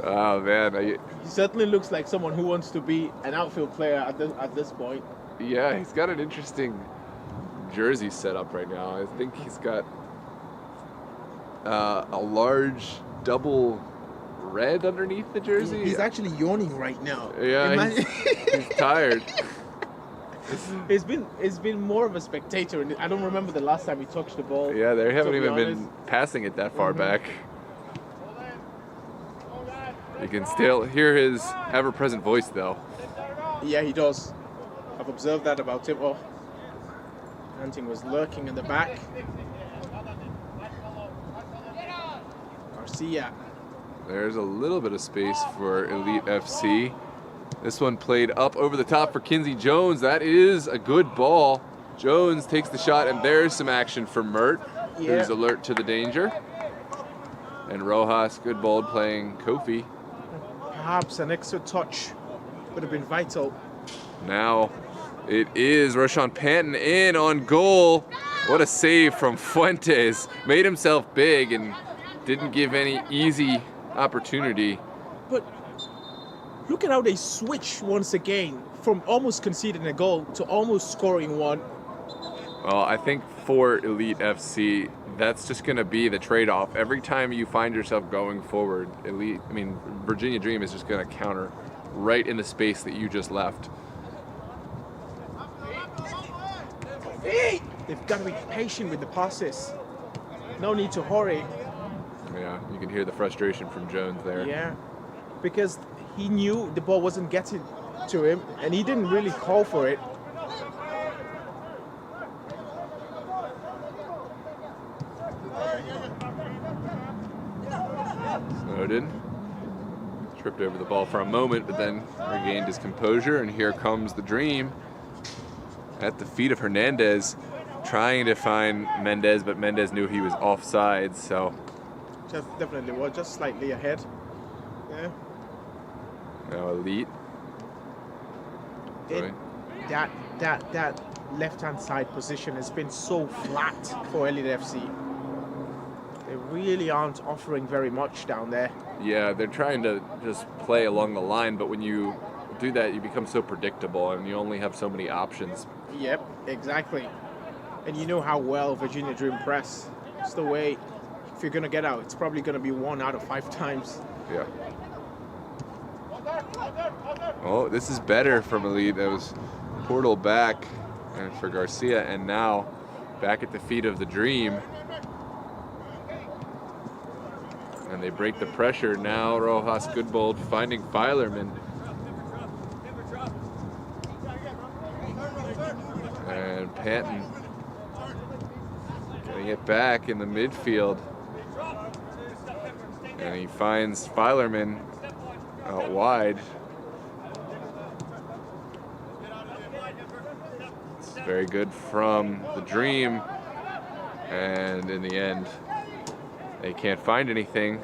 Speaker 1: Oh man,
Speaker 2: He certainly looks like someone who wants to be an outfield player at this point.
Speaker 1: yeah, he's got an interesting jersey set up right now. I think he's got a large double red underneath the jersey.
Speaker 2: He's actually yawning right now.
Speaker 1: Yeah, he's tired.
Speaker 2: It's been more of a spectator, and I don't remember the last time he touched the ball.
Speaker 1: Yeah, they haven't
Speaker 2: to be
Speaker 1: even been
Speaker 2: honest.
Speaker 1: passing it that far back. You can still hear his ever-present voice, though.
Speaker 2: Yeah, he does. I've observed that about him. Oh, Hunting was lurking in the back. Garcia.
Speaker 1: There's a little bit of space for Elite FC. This one played up over the top for Kinsey Jones. That is a good ball. Jones takes the shot, and there's some action for Mert, who's alert to the danger. And Rojas, good ball playing Kofi.
Speaker 2: Perhaps an extra touch would have been vital.
Speaker 1: Now it is Roshan Panton in on goal. What a save from Fuentes. Made himself big and didn't give any easy opportunity.
Speaker 2: But look at how they switch once again from almost conceding a goal to almost scoring one.
Speaker 1: Well, I think for Elite FC, that's just going to be the trade-off. Every time you find yourself going forward, Virginia Dream is just going to counter right in the space that you just left.
Speaker 2: They've got to be patient with the passes. No need to hurry.
Speaker 1: Yeah, you can hear the frustration from Jones there.
Speaker 2: Yeah, because he knew the ball wasn't getting to him, and he didn't really call for it.
Speaker 1: Snowden tripped over the ball for a moment, but then regained his composure, and here comes the Dream at the feet of Hernandez, trying to find Mendez, but Mendez knew he was offside, so.
Speaker 2: Definitely was just slightly ahead. Yeah.
Speaker 1: Now Elite.
Speaker 2: That left-hand side position has been so flat for Elite FC. They really aren't offering very much down there.
Speaker 1: Yeah, they're trying to just play along the line, but when you do that, you become so predictable, and you only have so many options.
Speaker 2: Yep, exactly. And you know how well Virginia Dream press. It's the way, if you're going to get out, it's probably going to be 1 out of 5 times.
Speaker 1: Yeah. Oh, this is better from Elite. That was Portal back and for Garcia, and now back at the feet of the Dream. And they break the pressure. Now Rojas Goodbold finding Filerman. And Panton getting it back in the midfield. And he finds Filerman out wide. It's very good from the Dream. And in the end, they can't find anything.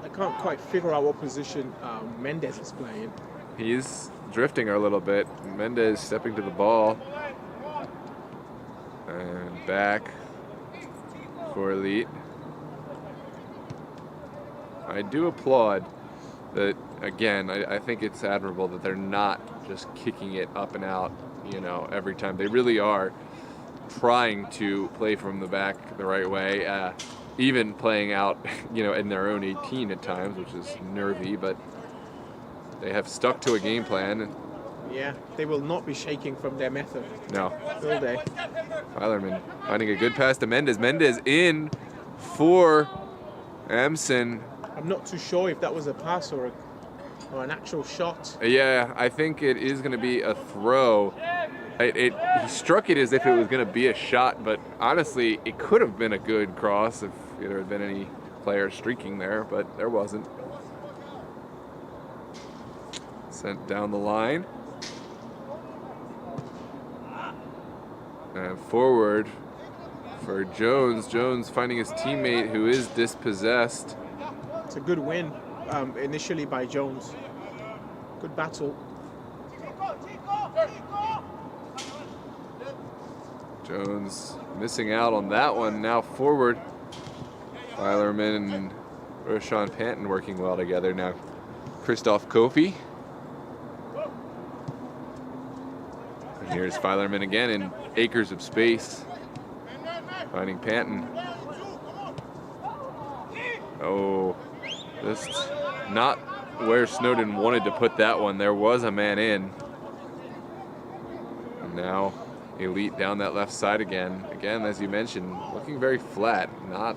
Speaker 2: I can't quite figure out what position Mendez is playing.
Speaker 1: He's drifting a little bit. Mendez stepping to the ball. And back for Elite. I do applaud that, again, I think it's admirable that they're not just kicking it up and out, you know, every time. They really are trying to play from the back the right way. Even playing out, you know, in their own 18 at times, which is nervy, but they have stuck to a game plan.
Speaker 2: Yeah, they will not be shaking from their method.
Speaker 1: No.
Speaker 2: Will they?
Speaker 1: Filerman finding a good pass to Mendez. Mendez in for Amson.
Speaker 2: I'm not too sure if that was a pass or an actual shot.
Speaker 1: Yeah, I think it is going to be a throw. He struck it as if it was going to be a shot, but honestly, it could have been a good cross if there had been any player streaking there, but there wasn't. Sent down the line. And forward for Jones. Jones finding his teammate who is dispossessed.
Speaker 2: It's a good win initially by Jones. Good battle.
Speaker 1: Jones missing out on that one. Now forward. Filerman and Roshan Panton working well together. Now Christoph Kofi. And here's Filerman again in acres of space. Finding Panton. Oh, just not where Snowden wanted to put that one. There was a man in. And now Elite down that left side again. Again, as you mentioned, looking very flat. Not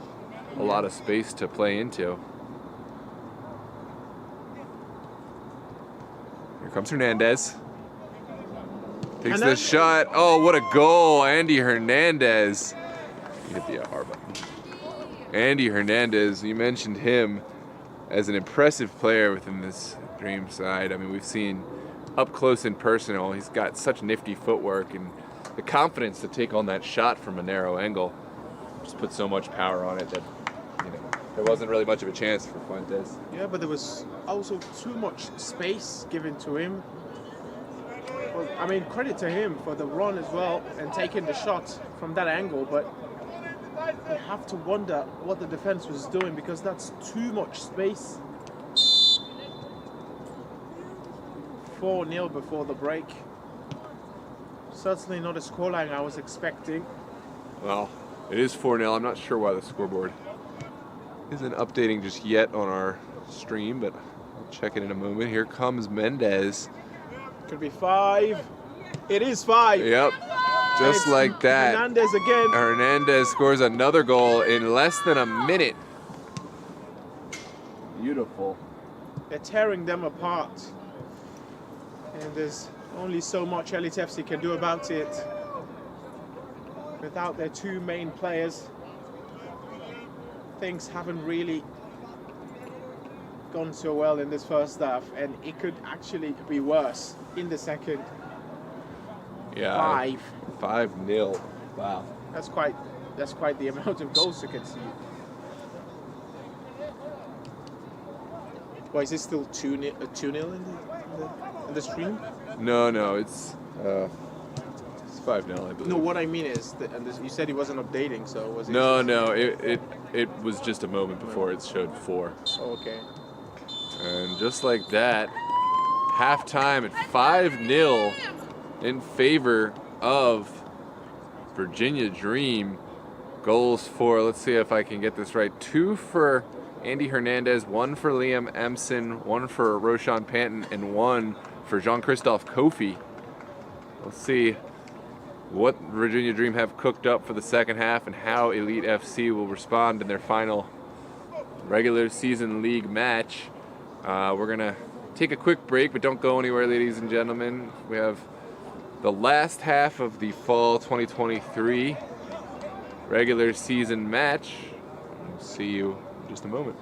Speaker 1: a lot of space to play into. Here comes Hernandez. Takes the shot. Oh, what a goal. Andy Hernandez. You hit the R button. Andy Hernandez, you mentioned him as an impressive player within this Dream side. I mean, we've seen up close and personal. He's got such nifty footwork, and the confidence to take on that shot from a narrow angle just put so much power on it that, you know, there wasn't really much of a chance for Fuentes.
Speaker 2: Yeah, but there was also too much space given to him. Well, I mean, credit to him for the run as well and taking the shot from that angle, but you have to wonder what the defense was doing because that's too much space. 4-0 before the break. Certainly not a scoreline I was expecting.
Speaker 1: Well, it is 4-0. I'm not sure why the scoreboard isn't updating just yet on our stream, but I'll check it in a moment. Here comes Mendez.
Speaker 2: Could be 5. It is 5.
Speaker 1: Yep. Just like that,
Speaker 2: Hernandez again.
Speaker 1: Hernandez scores another goal in less than a minute. Beautiful.
Speaker 2: They're tearing them apart. And there's only so much Elite FC can do about it. Without their two main players, things haven't really gone so well in this first half, and it could actually be worse in the second.
Speaker 1: Yeah. 5-0. Wow.
Speaker 2: That's quite the amount of goals to concede. Why is it still 2-0 in the stream?
Speaker 1: No, it's 5-0, I believe.
Speaker 2: No, what I mean is that, you said he wasn't updating, so was it?
Speaker 1: No, it was just a moment before it showed 4.
Speaker 2: Oh, okay.
Speaker 1: And just like that, halftime at 5-0 in favor of Virginia Dream. Goals for, let's see if I can get this right, 2 for Andy Hernandez, 1 for Liam Empson, 1 for Roshan Panton, and 1 for Jean-Christophe Kofi. Let's see what Virginia Dream have cooked up for the second half and how Elite FC will respond in their final regular season league match. We're going to take a quick break, but don't go anywhere, ladies and gentlemen. We have the last half of the fall 2023 regular season match. We'll see you in just a moment.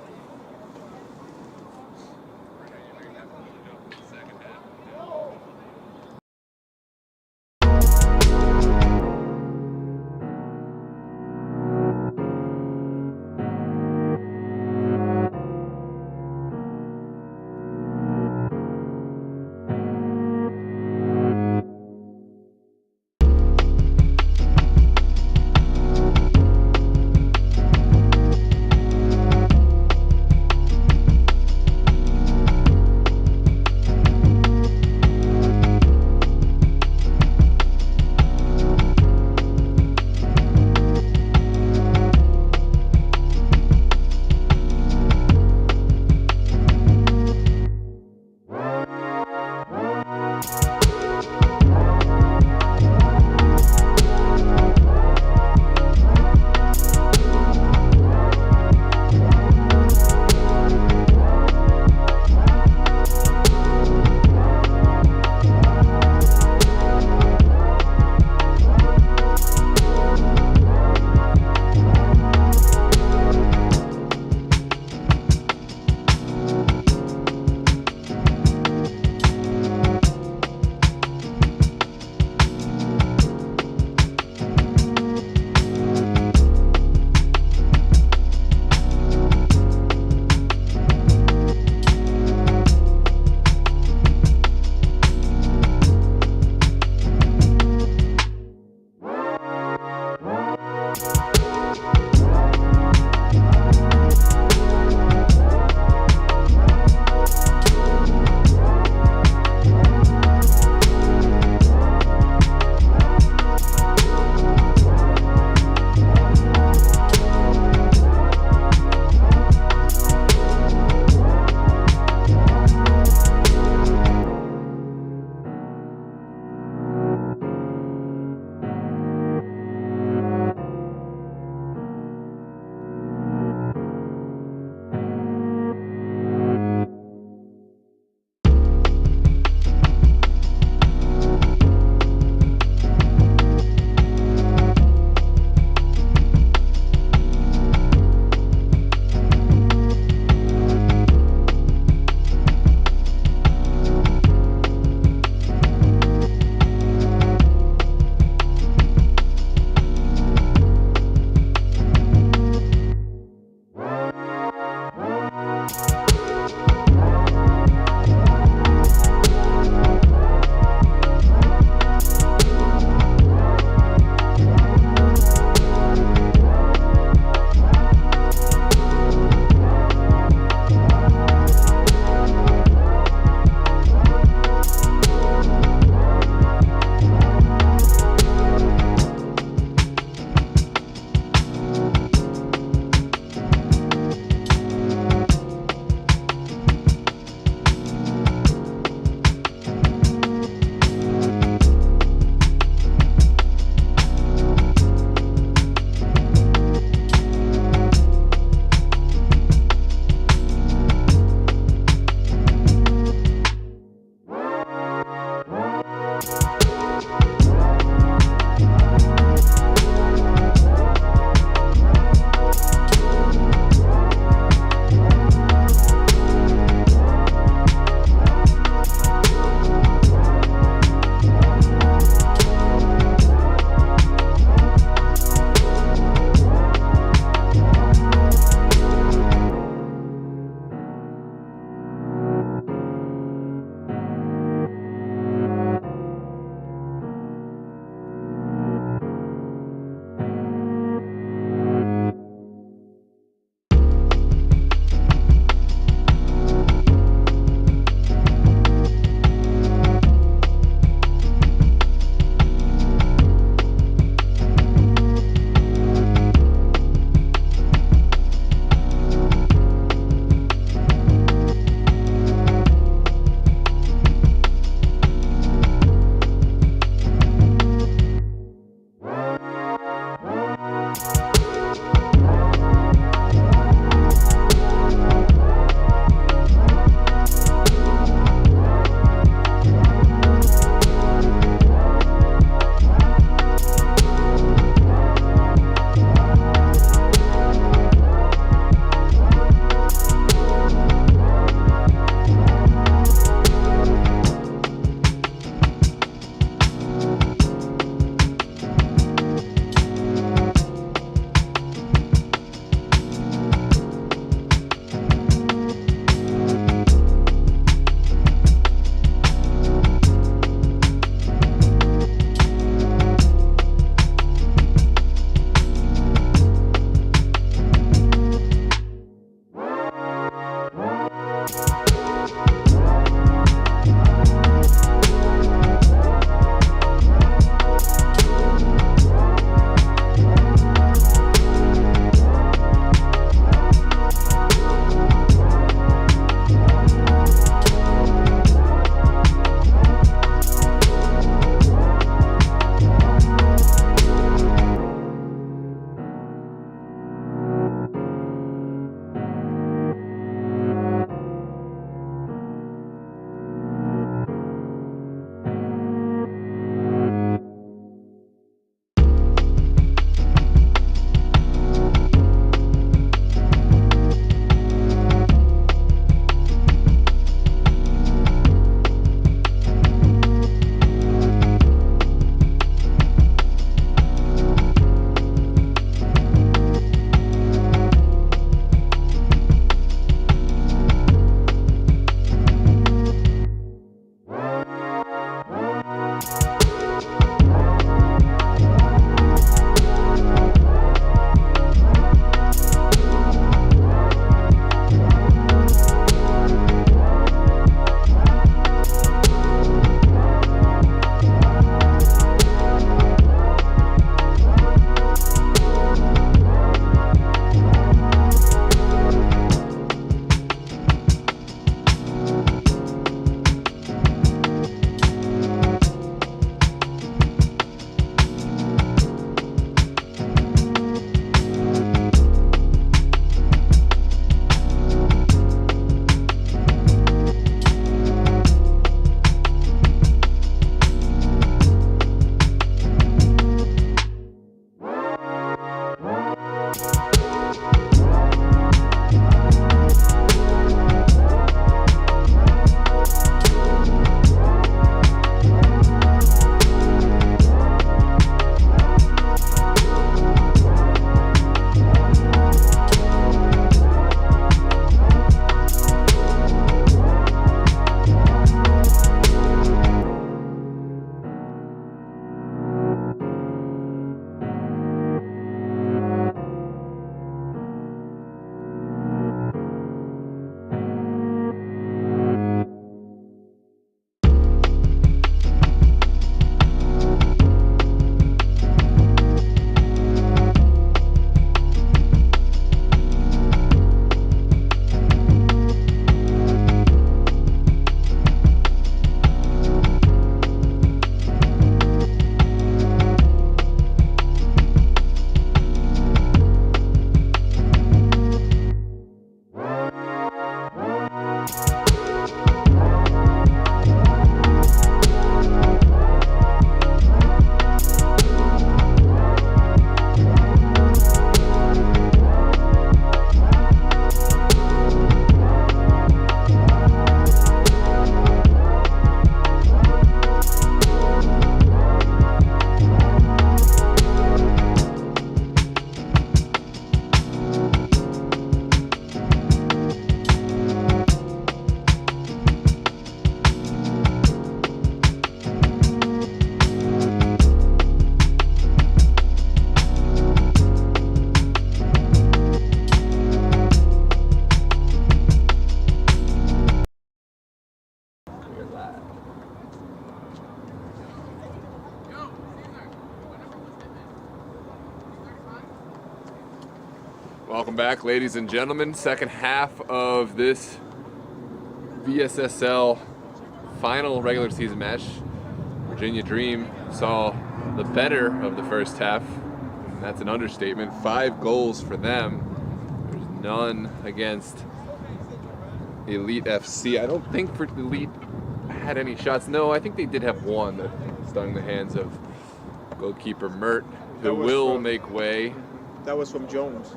Speaker 1: Welcome back, ladies and gentlemen. Second half of this VSSL final regular season match. Virginia Dream saw the better of the first half. And that's an understatement. 5 goals for them. There's none against Elite FC. I don't think for Elite had any shots. No, I think they did have one that stung the hands of goalkeeper Mert, who will make way.
Speaker 2: That was from Jones.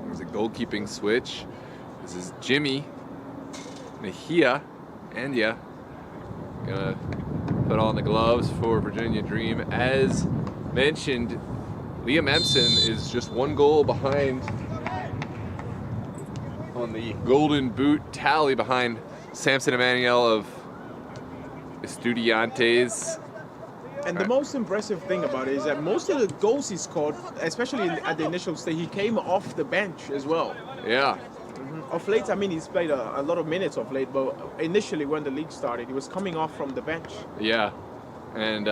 Speaker 1: There's a goalkeeping switch. This is Jimmy Mejia, and yeah, gonna put on the gloves for Virginia Dream. As mentioned, Liam Empson is just 1 goal behind on the Golden Boot tally behind Samson Emmanuel of Estudiantes.
Speaker 2: And the most impressive thing about it is that most of the goals he scored, especially at the initial stage, he came off the bench as well.
Speaker 1: Yeah.
Speaker 2: Of late, I mean, he's played a lot of minutes of late, but initially when the league started, he was coming off from the bench.
Speaker 1: Yeah, and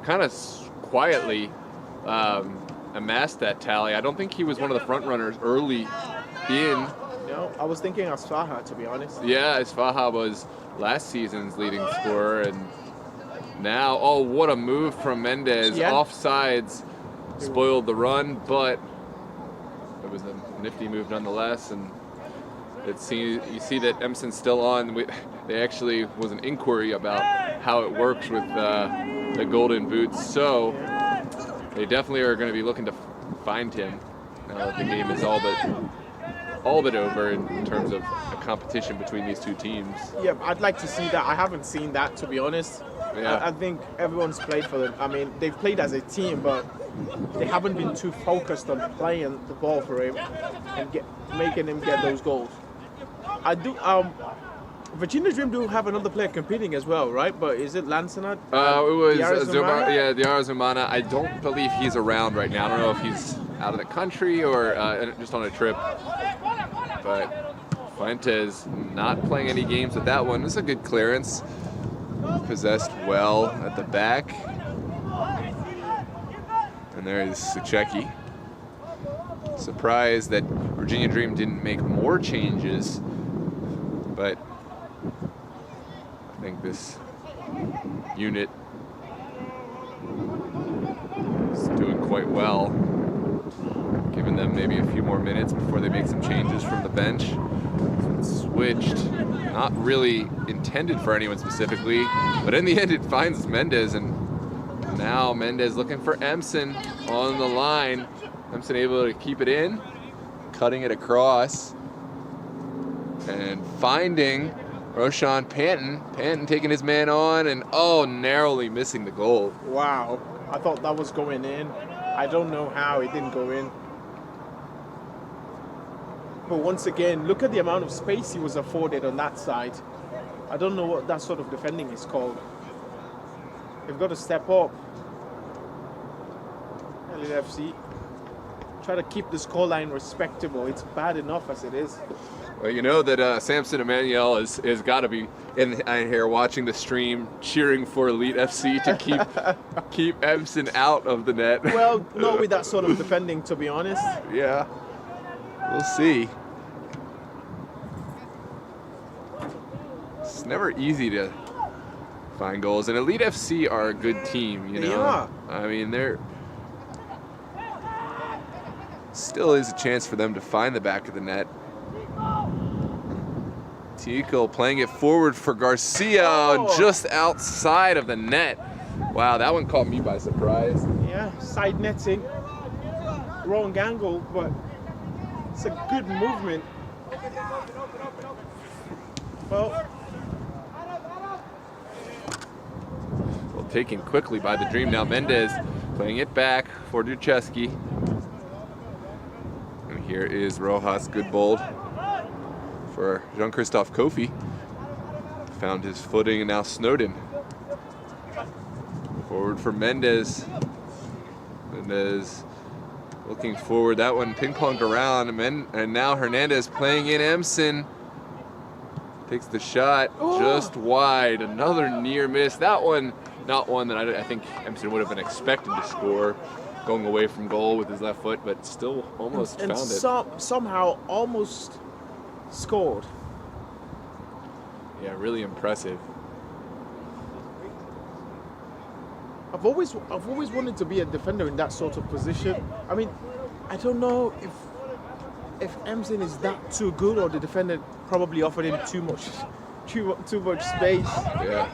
Speaker 1: kind of quietly amassed that tally. I don't think he was one of the front runners early in.
Speaker 2: No, I was thinking Asfaha, to be honest.
Speaker 1: Yeah, Asfaha was last season's leading scorer, and now, oh, what a move from Mendez.
Speaker 2: Yeah.
Speaker 1: Offsides spoiled the run, but it was a nifty move nonetheless. And you see that Empson's still on. They actually was an inquiry about how it works with the Golden Boots, so they definitely are going to be looking to find him now that the game is all but over in terms of a competition between these two teams.
Speaker 2: Yeah, I'd like to see that. I haven't seen that, to be honest.
Speaker 1: Yeah.
Speaker 2: I think everyone's played for them. I mean, they've played as a team, but they haven't been too focused on playing the ball for him and making him get those goals. Virginia Dream do have another player competing as well, right? But is it Lancenat?
Speaker 1: It was Diarra Zumana. I don't believe he's around right now. I don't know if he's out of the country or just on a trip. But Fuentes not playing any games with that one. This is a good clearance. Possessed well at the back. And there is Sucheki. Surprised that Virginia Dream didn't make more changes, but I think this unit is doing quite well, giving them maybe a few more minutes before they make some changes from the bench. Switched, not really intended for anyone specifically, but in the end it finds Mendez, and now Mendez looking for Empson on the line. Empson able to keep it in, cutting it across, and finding Roshan Panton. Panton taking his man on, and narrowly missing the goal.
Speaker 2: Wow, I thought that was going in. I don't know how it didn't go in. But once again, look at the amount of space he was afforded on that side. I don't know what that sort of defending is called. They've got to step up. LFC. Try to keep the scoreline respectable. It's bad enough as it is.
Speaker 1: Well, you know that Samson Emmanuel is got to be in here watching the stream, cheering for Elite FC to keep Empson out of the net.
Speaker 2: Well, not with that sort of defending, to be honest.
Speaker 1: Yeah, we'll see. It's never easy to find goals, and Elite FC are a good team. You know,
Speaker 2: they are.
Speaker 1: I mean, they're still is a chance for them to find the back of the net. Tico playing it forward for Garcia, just outside of the net. Wow, that one caught me by surprise.
Speaker 2: Yeah, side netting. Wrong angle, but it's a good movement. Well,
Speaker 1: taken quickly by the Dream. Now Mendez playing it back for Ducheski. And here is Rojas Goodbold for Jean-Christophe Kofi. Found his footing, and now Snowden. Forward for Mendez. Mendez looking forward. That one ping-ponged around. And now Hernandez playing in. Empson takes the shot just wide. Another near miss. That one, not one that I think Empson would have been expected to score. going away from goal with his left foot, but still almost
Speaker 2: and
Speaker 1: found it.
Speaker 2: Somehow almost scored.
Speaker 1: Yeah, really impressive.
Speaker 2: I've always wanted to be a defender in that sort of position. I mean, I don't know if Emson is that too good, or the defender probably offered him too much space.
Speaker 1: Yeah,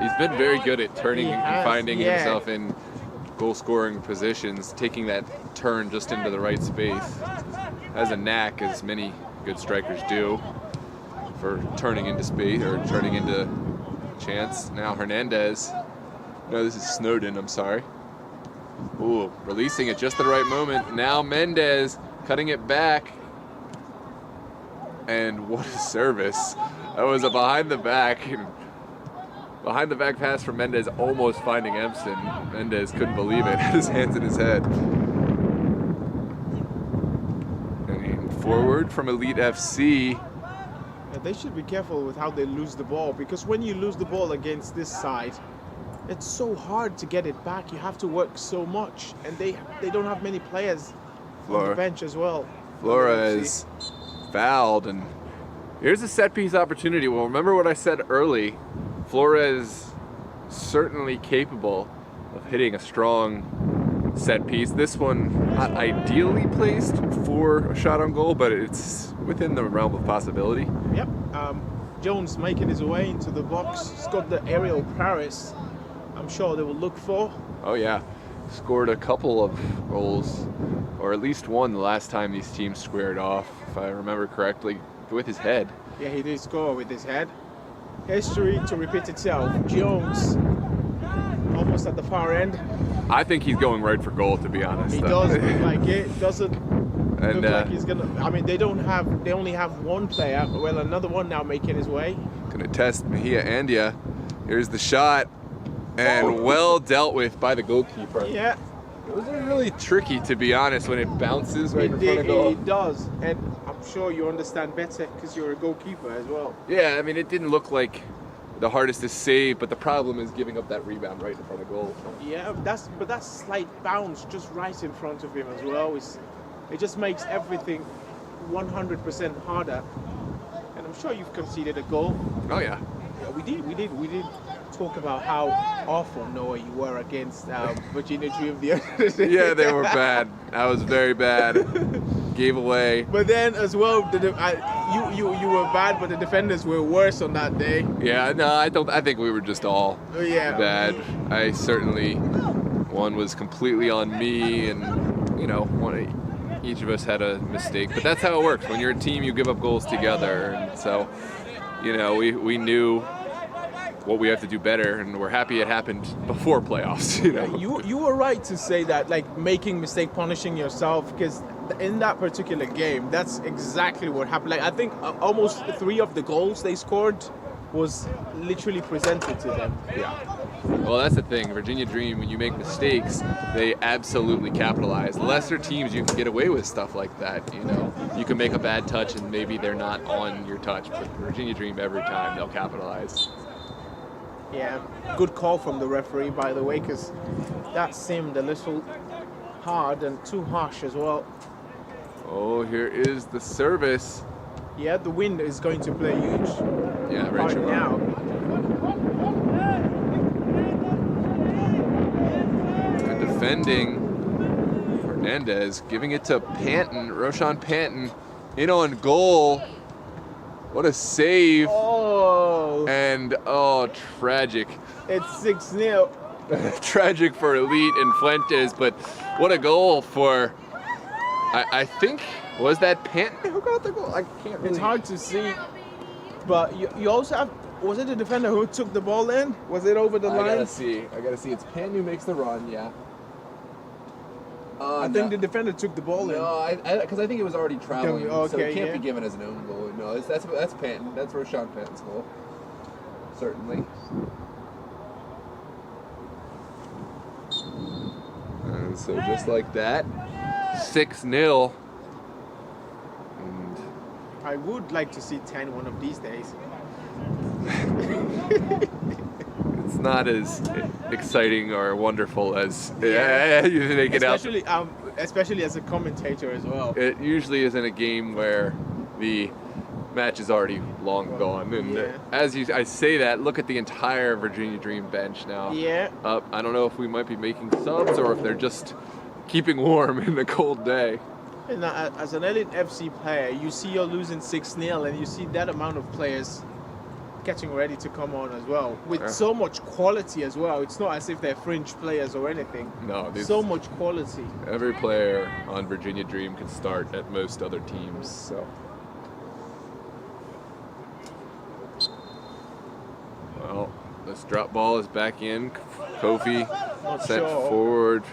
Speaker 1: he's been very good at turning and finding himself in goal-scoring positions, taking that turn just into the right space. Has a knack, as many good strikers do, for turning into space or turning into chance. Now Hernandez. No, this is Snowden, I'm sorry. Ooh, releasing it just at the right moment. Now Mendez cutting it back. And what a service. That was a behind the back pass from Mendez, almost finding Emson. Mendez couldn't believe it, had his hands in his head. And forward from Elite FC.
Speaker 2: Yeah, they should be careful with how they lose the ball, because when you lose the ball against this side, it's so hard to get it back. You have to work so much, and they don't have many players on the bench as well.
Speaker 1: Flores fouled, and here's a set piece opportunity. Well, remember what I said early. Flores certainly capable of hitting a strong set piece. This one not ideally placed for a shot on goal, but it's within the realm of possibility.
Speaker 2: Yep. Jones making his way into the box. He's got the aerial prowess I'm sure they will look for.
Speaker 1: Oh yeah, scored a couple of goals, or at least one the last time these teams squared off, if I remember correctly, with his head.
Speaker 2: Yeah, he did score with his head. History to repeat itself. Jones, almost at the far end.
Speaker 1: I think he's going right for goal, to be honest.
Speaker 2: He does look like it. Doesn't look like he's gonna. I mean, they only have one player. Well, another one now making his way.
Speaker 1: Gonna test Mejia Andia. Here's the shot. And well dealt with by the goalkeeper.
Speaker 2: Yeah.
Speaker 1: Those are really tricky, to be honest, when it bounces right in front of goal.
Speaker 2: It does, and I'm sure you understand better because you're a goalkeeper as well.
Speaker 1: Yeah, I mean, it didn't look like the hardest to save, but the problem is giving up that rebound right in front of goal.
Speaker 2: Yeah, but that slight bounce just right in front of him as well. It just makes everything 100% harder. And I'm sure you've conceded a goal.
Speaker 1: Oh yeah.
Speaker 2: Yeah, we did talk about how awful, Noah, you were against Virginia Dream the other day.
Speaker 1: Yeah, they were bad. That was very bad. Gave away.
Speaker 2: But then as well, you were bad, but the defenders were worse on that day.
Speaker 1: Yeah, no, I think we were just all bad. I certainly, one was completely on me, and each of us had a mistake. But that's how it works. When you're a team, you give up goals together, and so we knew what we have to do better, and we're happy it happened before playoffs.
Speaker 2: You were right to say that, like, making mistake, punishing yourself, because in that particular game, that's exactly what happened. Like, I think almost 3 of the goals they scored was literally presented to them.
Speaker 1: Yeah. Well, that's the thing. Virginia Dream, when you make mistakes, they absolutely capitalize. Lesser teams, you can get away with stuff like that. You can make a bad touch and maybe they're not on your touch, but Virginia Dream, every time they'll capitalize.
Speaker 2: Yeah, good call from the referee, by the way, because that seemed a little hard and too harsh as well.
Speaker 1: Oh, here is the service.
Speaker 2: Yeah, the wind is going to play huge
Speaker 1: part
Speaker 2: now.
Speaker 1: And defending, Hernandez giving it to Panton, Roshan Panton, in on goal. What a save.
Speaker 2: Oh.
Speaker 1: And, tragic.
Speaker 2: It's 6-0.
Speaker 1: Tragic for Elite and Fuentes, but what a goal for, I think, was that Panton who got the goal? I can't really.
Speaker 2: It's hard to see, but you also have, was it the defender who took the ball in? Was it over the line?
Speaker 1: I gotta see. It's Panton who makes the run, yeah.
Speaker 2: I think the defender took the ball in.
Speaker 1: No, because I think it was already traveling, so it can't
Speaker 2: yeah.
Speaker 1: be given as an own goal. No, that's Panton. That's Roshan Panton's goal. Certainly. And so just like that, 6-0. And
Speaker 2: I would like to see 10 one of these days.
Speaker 1: not as exciting or wonderful as you make it out.
Speaker 2: Especially as a commentator as well.
Speaker 1: It usually isn't a game where the match is already long gone. And I say that, look at the entire Virginia Dream bench now.
Speaker 2: Yeah.
Speaker 1: I don't know if we might be making subs or if they're just keeping warm in the cold day.
Speaker 2: And as an Elite FC player, you see you're losing 6-0 and you see that amount of players getting ready to come on as well. With so much quality as well. It's not as if they're fringe players or anything.
Speaker 1: No.
Speaker 2: So much quality.
Speaker 1: Every player on Virginia Dream can start at most other teams. So. Well, this drop ball is back in. Kofi sent forward.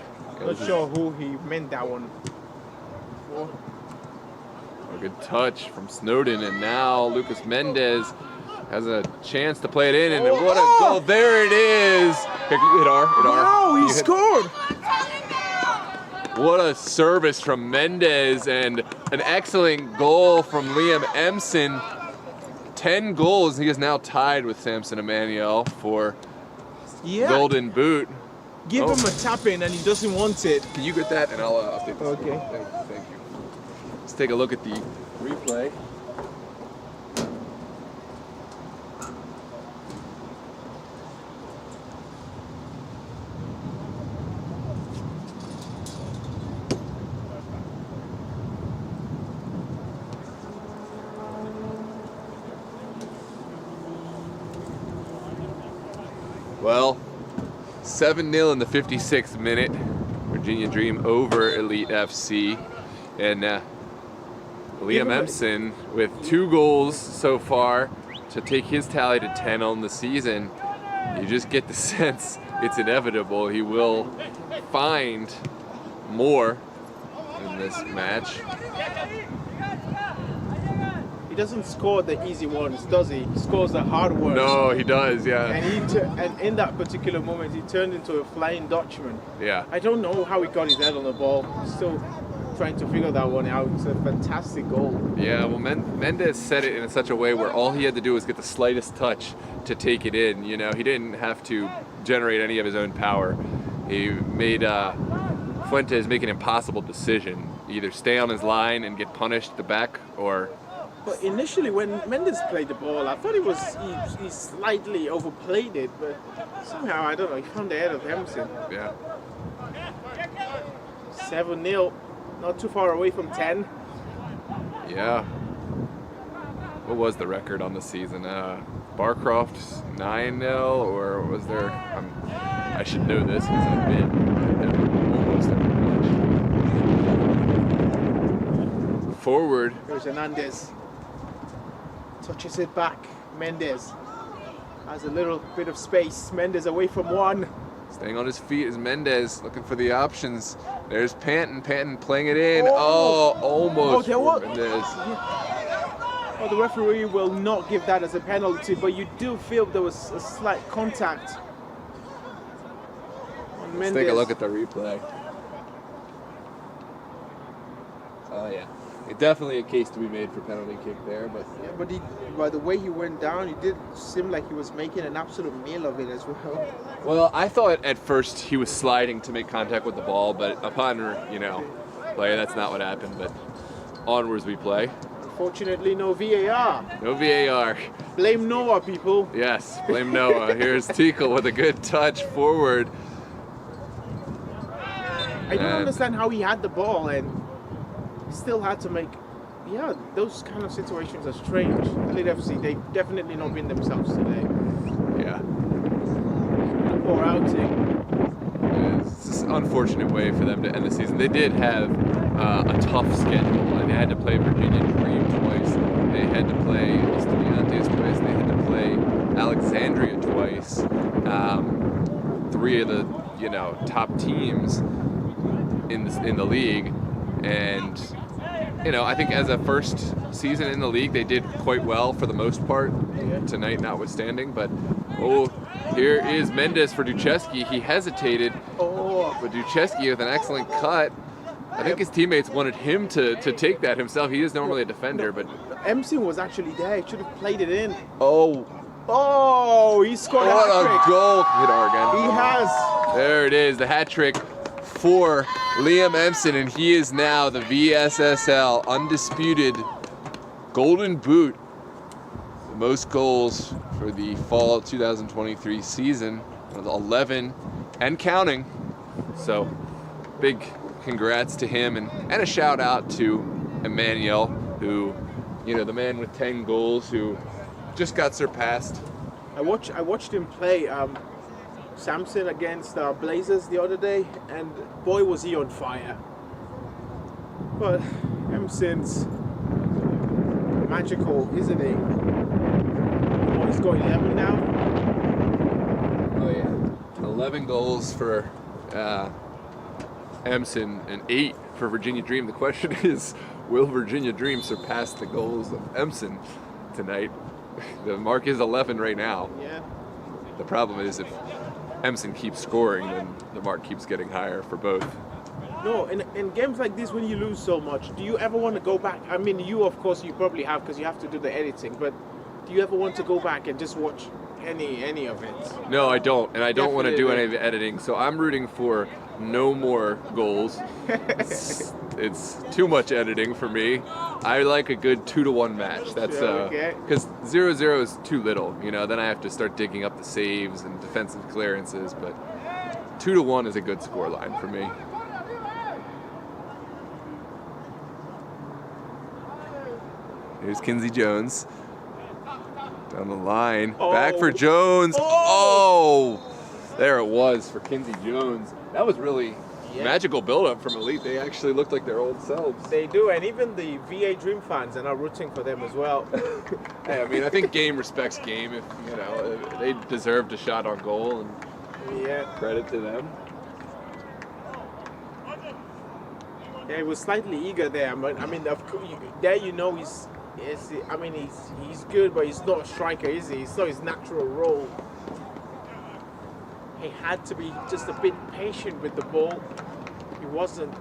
Speaker 2: Not sure who he meant that one for.
Speaker 1: A good touch from Snowden, and now Lucas Mendez has a chance to play it in, and what a goal! There it is. Hit R.
Speaker 2: Wow, he scored!
Speaker 1: What a service from Mendez, and an excellent goal from Liam Emson. 10 goals. He is now tied with Samson Emmanuel for Golden Boot.
Speaker 2: Give him a tap in and he doesn't want it.
Speaker 1: Can you get that? And I'll update this.
Speaker 2: Okay.
Speaker 1: Thank you. Let's take a look at the replay. Well, 7-0 in the 56th minute. Virginia Dream over Elite FC. And Liam Emson with 2 goals so far to take his tally to 10 on the season. You just get the sense it's inevitable. He will find more in this match.
Speaker 2: He doesn't score the easy ones, does he? He scores the hard ones.
Speaker 1: No, he does, yeah.
Speaker 2: And in that particular moment, he turned into a Flying Dutchman.
Speaker 1: Yeah.
Speaker 2: I don't know how he got his head on the ball. Still trying to figure that one out. It's a fantastic goal.
Speaker 1: Yeah, well, Mendez said it in such a way where all he had to do was get the slightest touch to take it in. You know, he didn't have to generate any of his own power. He made Fuentes make an impossible decision. Either stay on his line and get punished at the back, or...
Speaker 2: But initially, when Mendes played the ball, I thought he slightly overplayed it, but somehow, I don't know, he found the head of Emerson.
Speaker 1: Yeah.
Speaker 2: 7-0, not too far away from 10.
Speaker 1: Yeah. What was the record on the season? Barcroft's 9-0, or was there... I should know this because I've been almost every match. Forward.
Speaker 2: Here's Hernandez. Touches it back. Mendes has a little bit of space. Mendes away from one.
Speaker 1: Staying on his feet is Mendez, looking for the options. There's Panton playing it in. Almost for Mendez.
Speaker 2: Yeah. Well, the referee will not give that as a penalty, but you do feel there was a slight contact on Mendes.
Speaker 1: Let's take a look at the replay. Oh, yeah. Definitely a case to be made for penalty kick there, but
Speaker 2: yeah, but by the way he went down, it did seem like he was making an absolute meal of it as well.
Speaker 1: Well, I thought at first he was sliding to make contact with the ball, but upon play, that's not what happened. But onwards we play.
Speaker 2: Unfortunately, no VAR.
Speaker 1: No VAR.
Speaker 2: Blame Noah, people.
Speaker 1: Yes, blame Noah. Here's Tickle with a good touch forward.
Speaker 2: I don't understand how he had the ball and still had to make, those kind of situations are strange. Elite FC, they've definitely not been themselves today.
Speaker 1: Yeah.
Speaker 2: Poor outing.
Speaker 1: It's just an unfortunate way for them to end the season. They did have a tough schedule. They had to play Virginia Dream twice. They had to play Estudiantes twice. They had to play Alexandria twice. 3 of the top teams in the league. And I think as a first season in the league, they did quite well for the most part, tonight notwithstanding. But, here is Mendes for Ducheski. He hesitated, but Ducheski with an excellent cut. I think his teammates wanted him to take that himself. He is normally a defender, but...
Speaker 2: Emson was actually there. He should have played it in.
Speaker 1: Oh,
Speaker 2: Oh, he scored
Speaker 1: What
Speaker 2: a
Speaker 1: a
Speaker 2: hat
Speaker 1: goal. Hit R again.
Speaker 2: trick. He has.
Speaker 1: There it is, the hat trick for Liam Empson, and he is now the VSSL undisputed Golden Boot. The most goals for the fall 2023 season, with 11 and counting. So big congrats to him, and a shout out to Emmanuel, who, you know, the man with 10 goals who just got surpassed.
Speaker 2: I watched him play Samson against Blazers the other day, and boy was he on fire. But Empson's magical, isn't he? Oh, he's got 11 now.
Speaker 1: Oh yeah, 11 goals for Empson and 8 for Virginia Dream. The question is, will Virginia Dream surpass the goals of Empson tonight? The mark is 11 right now.
Speaker 2: Yeah.
Speaker 1: The problem is, if Empson keeps scoring, then the mark keeps getting higher for both.
Speaker 2: No, in games like this, when you lose so much, do you ever want to go back? I mean, you, of course, you probably have, because you have to do the editing, but do you ever want to go back and just watch any of it?
Speaker 1: No, I don't, and I don't want to do
Speaker 2: Definitely.
Speaker 1: any of the editing, so I'm rooting for no more goals. It's too much editing for me. I like a good 2-1 match. That's
Speaker 2: Okay.
Speaker 1: because 0-0 is too little, you know. Then I have to start digging up the saves and defensive clearances. But 2-1 is a good score line for me. Here's Kinsey Jones down the line. Back for Jones. Oh, there it was for Kinsey Jones. That was really magical build-up from Elite. They actually looked like their old selves.
Speaker 2: They do, and even the VA Dream fans are now rooting for them as well.
Speaker 1: Hey, I mean, I think game respects game. If you know, they deserved a shot on goal, and
Speaker 2: Yeah.
Speaker 1: credit to them.
Speaker 2: Yeah, he was slightly eager there, but I mean, of course, there you know he's good, but he's not a striker, is he? It's not his natural role. He had to be just a bit patient with the ball. He wasn't.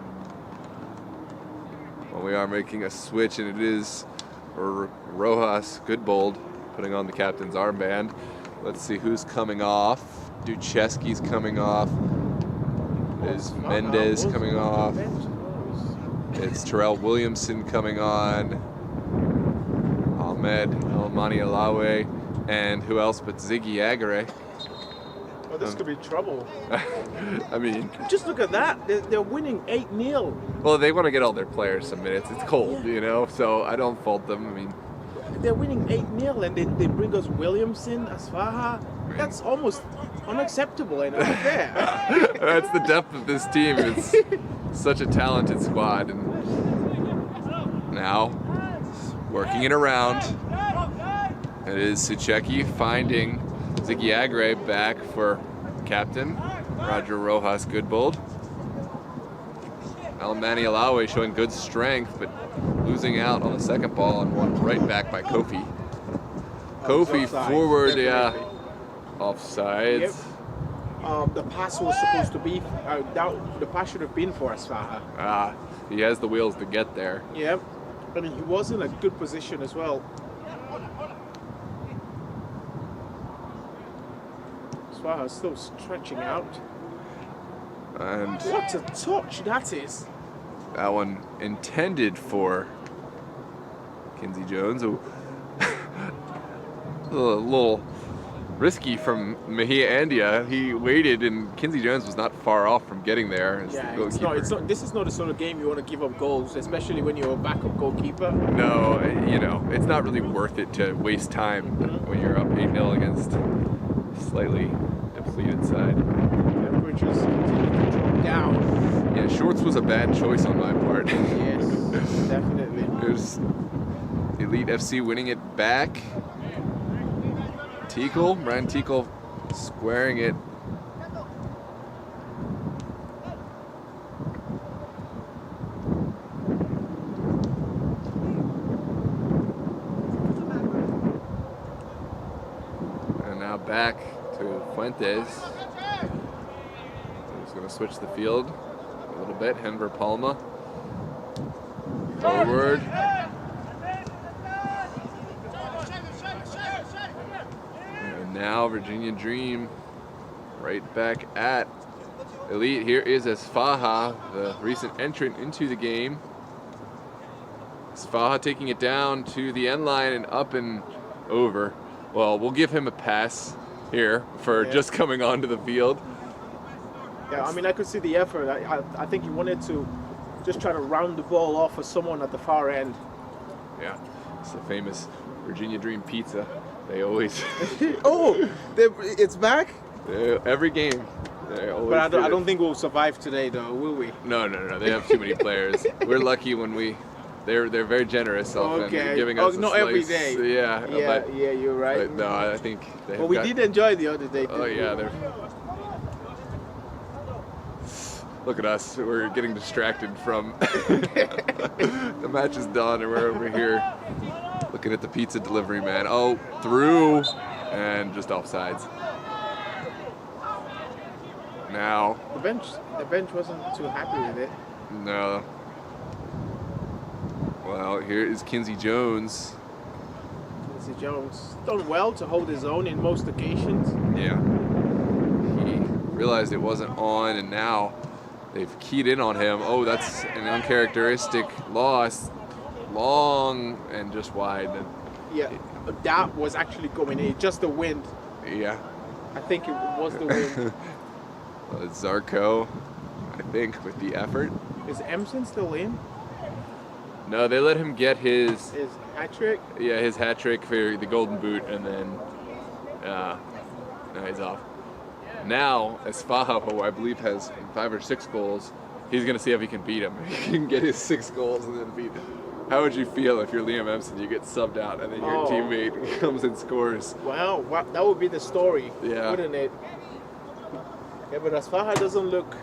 Speaker 1: Well, we are making a switch, and it is Rojas Goodbold putting on the captain's armband. Let's see who's coming off. Duchesky's coming off. There's Mendez coming off. It's Terrell Williamson coming on. Ahmed Elmani Alawe. And who else but Ziggy Agare.
Speaker 2: Oh, this could be trouble.
Speaker 1: I mean,
Speaker 2: Just look at that. They're winning 8-0.
Speaker 1: well, they want to get all their players some minutes. It's cold, you know, so I don't fault them. I mean,
Speaker 2: They're winning 8-0, and they bring us Williamson, Asfaha. That's almost unacceptable and unfair.
Speaker 1: that's the depth of this team. It's such a talented squad. And now, working it around, it is Sucheki finding Ziggy Agre back for captain Roger Rojas Goodbold. Almani Alawe showing good strength, but losing out on the second ball and one right back by Kofi. Kofi
Speaker 2: Offside,
Speaker 1: forward,
Speaker 2: definitely.
Speaker 1: offsides.
Speaker 2: Yep. The pass was supposed to be, the pass should have been for Asfaha.
Speaker 1: He has the wheels to get there.
Speaker 2: Yep. But he was in a good position as well. Asfaha still stretching out.
Speaker 1: And
Speaker 2: What a touch that is.
Speaker 1: that one intended for Kinsey Jones. A little risky from Mejia Andia. He waited, and Kinsey Jones was not far off from getting there as the
Speaker 2: Yeah,
Speaker 1: goalkeeper.
Speaker 2: it's not. This is not the sort of game you want to give up goals, especially when you're a backup goalkeeper.
Speaker 1: No, you know, it's not really worth it to waste time when you're up 8-0 against a slightly depleted side.
Speaker 2: Temperatures continue to drop down.
Speaker 1: Yeah, shorts was a bad choice on my part.
Speaker 2: Yes, definitely.
Speaker 1: There's Elite FC winning it back. Brian Tiekle squaring it. And now back to Fuentes. He's going to switch the field a little bit. Henver Palma. Forward. now Virginia Dream right back at Elite. Here is Esfaha, the recent entrant into the game. Esfaha taking it down to the end line and up and over. Well, we'll give him a pass here for just coming onto the field.
Speaker 2: Yeah, I mean, I could see the effort. I think he wanted to just try to round the ball off for someone at the far end.
Speaker 1: Yeah, it's the famous Virginia Dream pizza. They always...
Speaker 2: Oh, it's back?
Speaker 1: Every game.
Speaker 2: But I don't think we'll survive today, though, will we?
Speaker 1: No. They have too many players. We're lucky when they're very generous often, giving us a
Speaker 2: not
Speaker 1: slice.
Speaker 2: every day.
Speaker 1: Yeah,
Speaker 2: you're right.
Speaker 1: But no, I think they.
Speaker 2: But we did enjoy the other day.
Speaker 1: Oh yeah, they're. Look at us. We're getting distracted from the match is done, and we're over here looking at the pizza delivery man. Oh, through and just offsides. Now
Speaker 2: the bench wasn't too happy with it.
Speaker 1: No. Well, here is Kinsey Jones.
Speaker 2: Kinsey Jones done well to hold his own in most occasions.
Speaker 1: Yeah. He realized it wasn't on, and now they've keyed in on him. Oh, that's an uncharacteristic loss. Long and just wide.
Speaker 2: Yeah, that was actually going in. Just the wind.
Speaker 1: Yeah.
Speaker 2: I think it was the wind.
Speaker 1: Zarko, I think, with the effort.
Speaker 2: Is Emson still in?
Speaker 1: No, they let him get his
Speaker 2: hat trick.
Speaker 1: Yeah, his hat trick for the Golden Boot, and then now he's off. Now, Esfaha, who I believe has 5 or 6 goals, he's gonna see if he can beat him. He can get his 6 goals and then beat him. How would you feel if you're Liam Empson, you get subbed out, and then your teammate comes and scores?
Speaker 2: Well, that would be the story, wouldn't it? Yeah, but Esfaha doesn't look.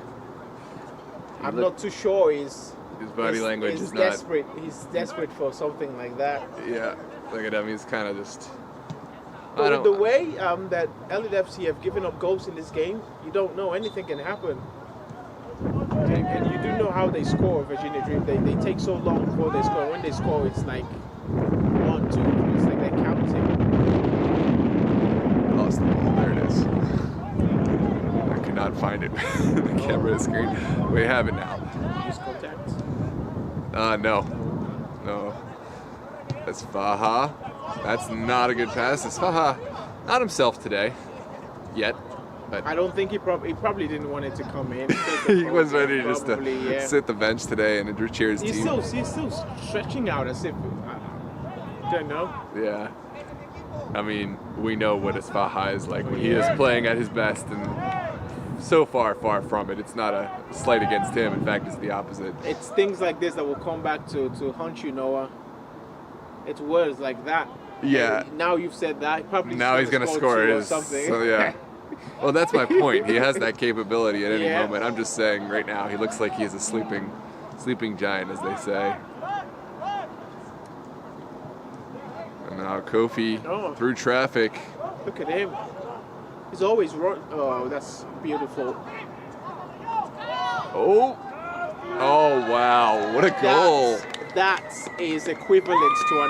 Speaker 2: I'm not too sure. His
Speaker 1: body language is
Speaker 2: desperate. He's desperate for something like that.
Speaker 1: Yeah, look at him. He's kind of just.
Speaker 2: But the way that Elite FC have given up goals in this game, you don't know, anything can happen. And you do know how they score, Virginia Dream. They take so long before they score. When they score, it's like 1, 2, 3. It's like they're counting.
Speaker 1: Lost the ball. There it is. I could not find it. The camera screen. We have it now.
Speaker 2: Use contact.
Speaker 1: No. Esfaha. That's not a good pass. Esfaha, not himself today, yet. But
Speaker 2: I don't think he probably didn't want it to come in.
Speaker 1: He was ready just to sit the bench today and cheer his team.
Speaker 2: He's still stretching out as if I don't know.
Speaker 1: Yeah. I mean, we know what Esfaha is like when he is playing at his best, and so far from it. It's not a slight against him. In fact, it's the opposite.
Speaker 2: It's things like this that will come back to haunt you, Noah. It's words like that.
Speaker 1: Yeah.
Speaker 2: And now you've said that. Probably
Speaker 1: now he's going to score
Speaker 2: or something.
Speaker 1: So yeah. Well, that's my point. He has that capability at any moment. I'm just saying right now he looks like he is a sleeping giant, as they say. And now Kofi through traffic.
Speaker 2: Look at him. He's always run. Oh, that's beautiful.
Speaker 1: Oh wow! What a goal!
Speaker 2: That is equivalent to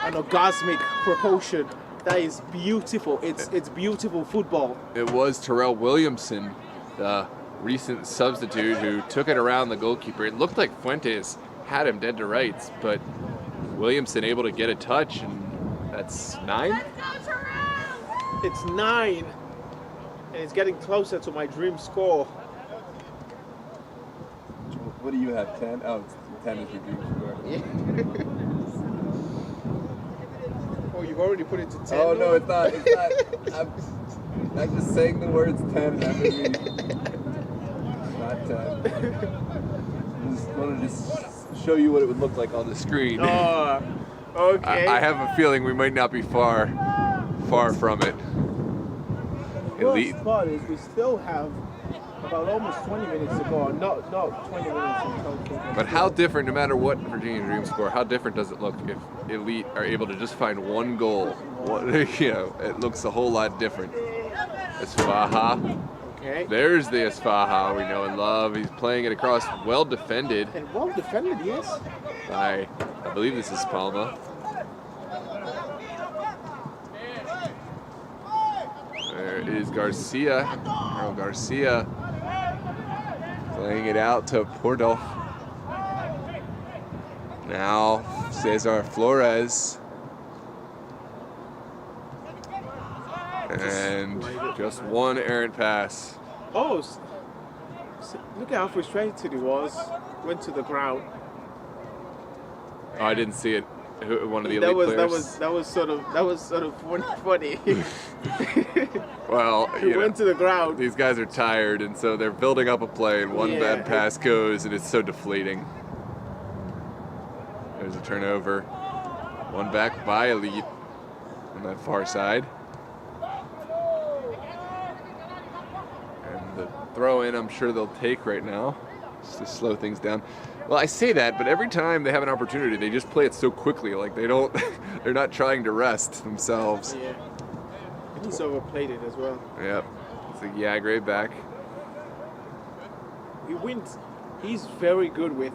Speaker 2: an orgasmic proportion. That is beautiful. It's beautiful football.
Speaker 1: It was Terrell Williamson, the recent substitute, who took it around the goalkeeper. It looked like Fuentes had him dead to rights, but Williamson able to get a touch, and that's 9?
Speaker 2: It's 9, and it's getting closer to my dream score.
Speaker 1: What do you have, 10? Oh, 10 is your dream score.
Speaker 2: Yeah. Oh, you've already put it to 10?
Speaker 1: Oh, no, it's not. I'm just saying the words 10, and that would be not 10. I just wanted to show you what it would look like on the screen.
Speaker 2: Oh, okay.
Speaker 1: I have a feeling we might not be far from it.
Speaker 2: The worst part is we still have about almost 20 minutes to go. Not 20 minutes in total.
Speaker 1: But how different, no matter what Virginia Dream score, how different does it look if Elite are able to just find one goal? It looks a whole lot different. Esfaha.
Speaker 2: Okay.
Speaker 1: There's the Esfaha we know and love. He's playing it across, well defended.
Speaker 2: And well defended, yes.
Speaker 1: I believe this is Palma. There is Garcia. Earl Garcia playing it out to Porto. Now Cesar Flores. And just one errant pass.
Speaker 2: Oh, look at how frustrated he was. Went to the ground.
Speaker 1: Oh, I didn't see it. One of the elite players.
Speaker 2: That was sort of funny.
Speaker 1: Well,
Speaker 2: he went to the ground.
Speaker 1: These guys are tired, and so they're building up a play, and one bad pass goes, and it's so deflating. There's a turnover. One back by Elite on that far side. And the throw in, I'm sure they'll take right now, just to slow things down. Well, I say that, but every time they have an opportunity, they just play it so quickly. Like they don't, they're not trying to rest themselves.
Speaker 2: Yeah. And he's overplayed it as well.
Speaker 1: Yep. It's a Yagre back.
Speaker 2: He wins. He's very good with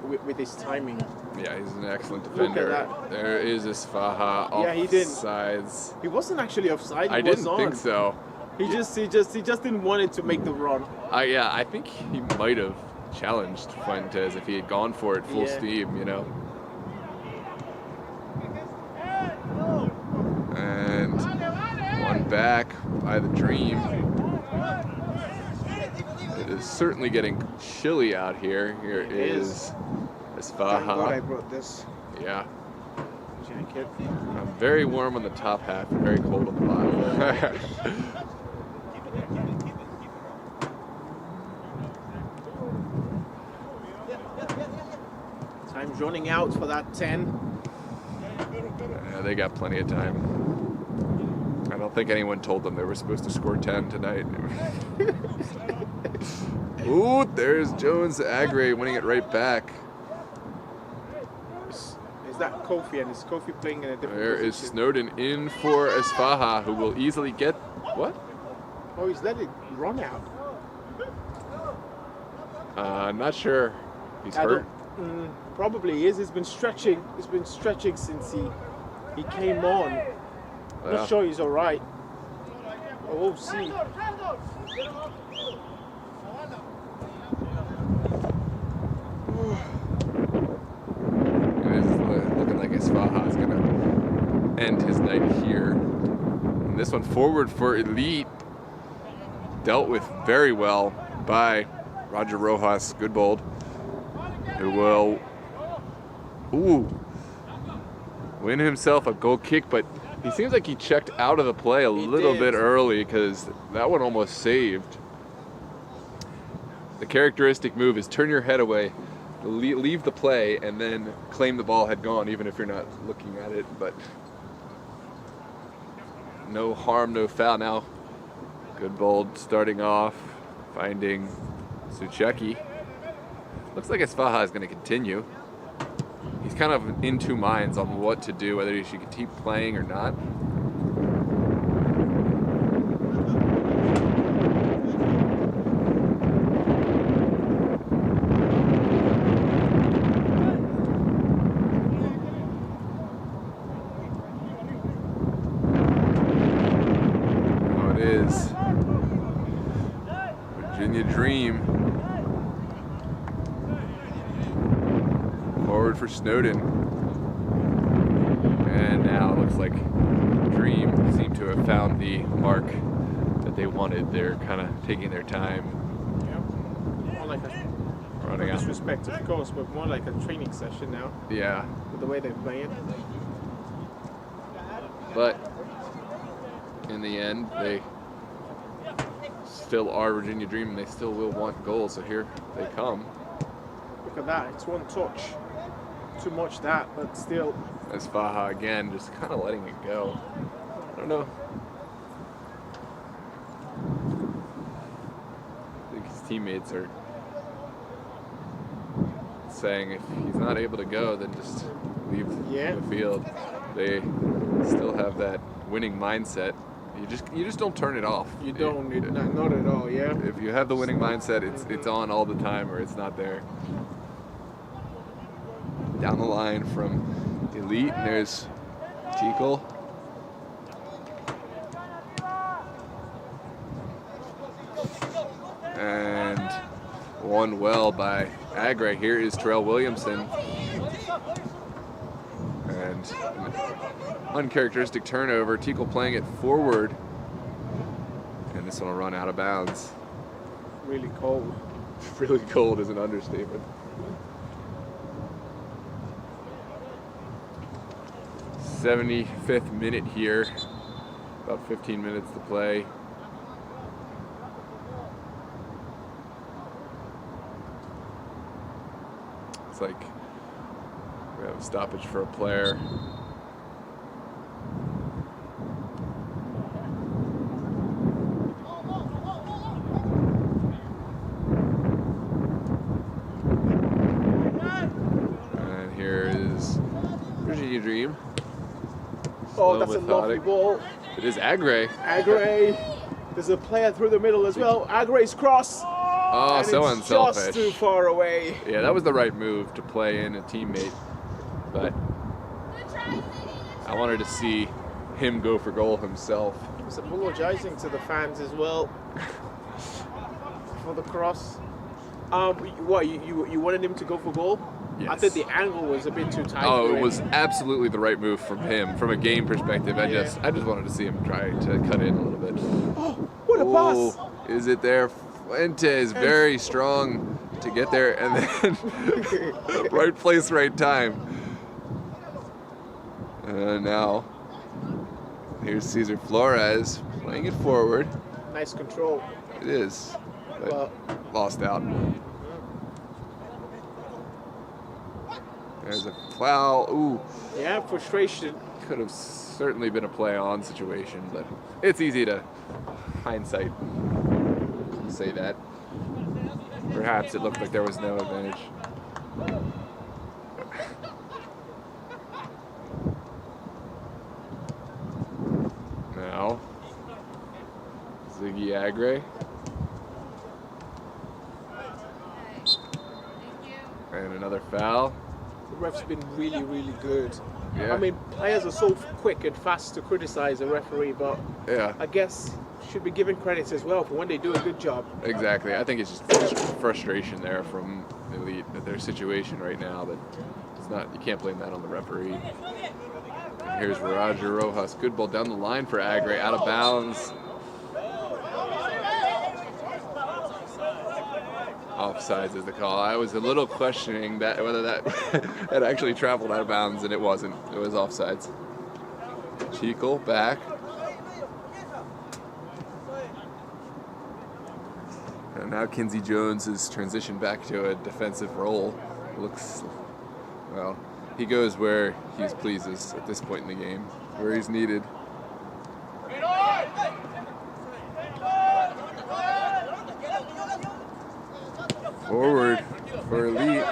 Speaker 2: with his timing.
Speaker 1: Yeah, he's an excellent defender.
Speaker 2: Look at that.
Speaker 1: There is Isfaha off
Speaker 2: Yeah, he didn't.
Speaker 1: sides.
Speaker 2: He wasn't actually offside.
Speaker 1: I didn't think so.
Speaker 2: He just didn't want it to make the run.
Speaker 1: Yeah, I think he might have challenged Fuentes if he had gone for it full steam, you know. And one back by the Dream. It is certainly getting chilly out here. Here is Isfaha.
Speaker 2: Thank God I brought this
Speaker 1: Yeah.
Speaker 2: jacket.
Speaker 1: I'm very warm on the top half and very cold on the bottom.
Speaker 2: Time's running out for that 10.
Speaker 1: Yeah, they got plenty of time. I don't think anyone told them they were supposed to score 10 tonight. Ooh, there's Jones Agre winning it right back.
Speaker 2: Is that Kofi, and is Kofi playing in a different
Speaker 1: There is
Speaker 2: position?
Speaker 1: Snowden in for Isfaha, who will easily get what?
Speaker 2: Oh, he's let it run out.
Speaker 1: I'm not sure. He's hurt.
Speaker 2: Probably he is. He's been stretching. He's been stretching since he came on.
Speaker 1: Yeah.
Speaker 2: Not sure he's all right. Oh, we'll see.
Speaker 1: It is looking like Isfaha is going to end his night here. And this one forward for Elite. Dealt with very well by Roger Rojas, good bold, who will win himself a goal kick, but he seems like he checked out of the play a little bit early because that one almost saved. The characteristic move is turn your head away, leave the play, and then claim the ball had gone, even if you're not looking at it. But no harm, no foul. Now, good bold starting off, finding Sucheki. Looks like Isfaha is going to continue. He's kind of in two minds on what to do, whether he should keep playing or not. Oh, it is Virginia Dream. Forward for Snowden. And now it looks like Dream seem to have found the mark that they wanted. They're kind of taking their time.
Speaker 2: Yeah. More like
Speaker 1: Running out.
Speaker 2: disrespect, of course, but more like a training session now
Speaker 1: Yeah.
Speaker 2: with the way they're playing.
Speaker 1: But in the end, they still are Virginia Dream and they still will want goals. So here they come.
Speaker 2: Look at that. It's one touch. Too much that, but still.
Speaker 1: Isfaha again, just kind of letting it go. I don't know. I think his teammates are saying if he's not able to go, then just leave the field. They still have that winning mindset. You just don't turn it off.
Speaker 2: You don't. Not at all. Yeah.
Speaker 1: If you have the winning mindset, it's on all the time, or it's not there. Down the line from Elite, and there's Tickle. And won well by Agre. Here is Terrell Williamson. And an uncharacteristic turnover. Teakle playing it forward. And this one will run out of bounds.
Speaker 2: Really cold.
Speaker 1: Really cold is an understatement. '75th minute here. About 15 minutes to play. It's like we have a stoppage for a player. And here is Virginia Dream.
Speaker 2: Oh, that's a lovely ball.
Speaker 1: It is Agre.
Speaker 2: Agre. There's a player through the middle as well. Agre's cross.
Speaker 1: Oh,
Speaker 2: and
Speaker 1: so
Speaker 2: it's
Speaker 1: unselfish.
Speaker 2: Just too far away.
Speaker 1: Yeah, that was the right move to play in a teammate. But I wanted to see him go for goal himself.
Speaker 2: He's apologizing to the fans as well for the cross. What, you wanted him to go for goal?
Speaker 1: Yes.
Speaker 2: I think the angle was a bit too tight.
Speaker 1: Oh,
Speaker 2: for
Speaker 1: it
Speaker 2: him.
Speaker 1: was absolutely the right move from him. From a game perspective, I just wanted to see him try to cut in a little bit.
Speaker 2: Oh, what a pass!
Speaker 1: Is it there? Fuentes very strong to get there, and then right place, right time. Now, here's Cesar Flores playing it forward.
Speaker 2: Nice control.
Speaker 1: It is, but lost out. There's a foul. Ooh.
Speaker 2: Yeah, frustration.
Speaker 1: Could have certainly been a play-on situation, but it's easy to hindsight say that. Perhaps it looked like there was no advantage. Now, Ziggy Agre. And another foul.
Speaker 2: The ref's been really, really good.
Speaker 1: Yeah.
Speaker 2: I mean, players are so quick and fast to criticize a referee, but
Speaker 1: Yeah,
Speaker 2: I guess should be given credits as well for when they do a good job.
Speaker 1: exactly. I think it's just frustration there from Elite at their situation right now, but it's not. You can't blame that on the referee. And here's Roger Rojas. Good ball down the line for Agre, out of bounds. Offsides is the call. I was a little questioning that whether that had actually traveled out of bounds, and it wasn't. It was offsides. Teakle back. And now Kinsey Jones has transitioned back to a defensive role. Looks, well, he goes where he pleases at this point in the game, where he's needed. Forward for Elite.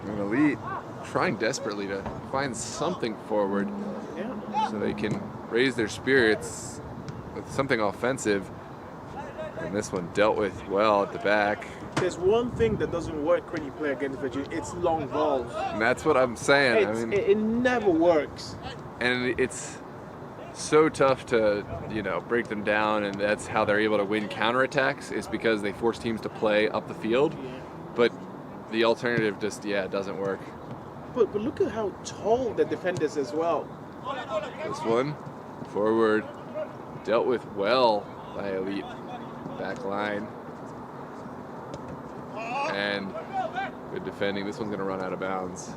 Speaker 1: And Elite trying desperately to find something forward so they can raise their spirits with something offensive. And this one dealt with well at the back.
Speaker 2: There's one thing that doesn't work when you play against Virginia. It's long balls.
Speaker 1: And that's what I'm saying.
Speaker 2: It never works.
Speaker 1: And it's so tough to, break them down, and that's how they're able to win counterattacks, is because they force teams to play up the field.
Speaker 2: Yeah.
Speaker 1: But the alternative just, doesn't work.
Speaker 2: But look at how tall the defenders as well.
Speaker 1: This one, forward, dealt with well by Elite. Back line. And good defending. This one's going to run out of bounds.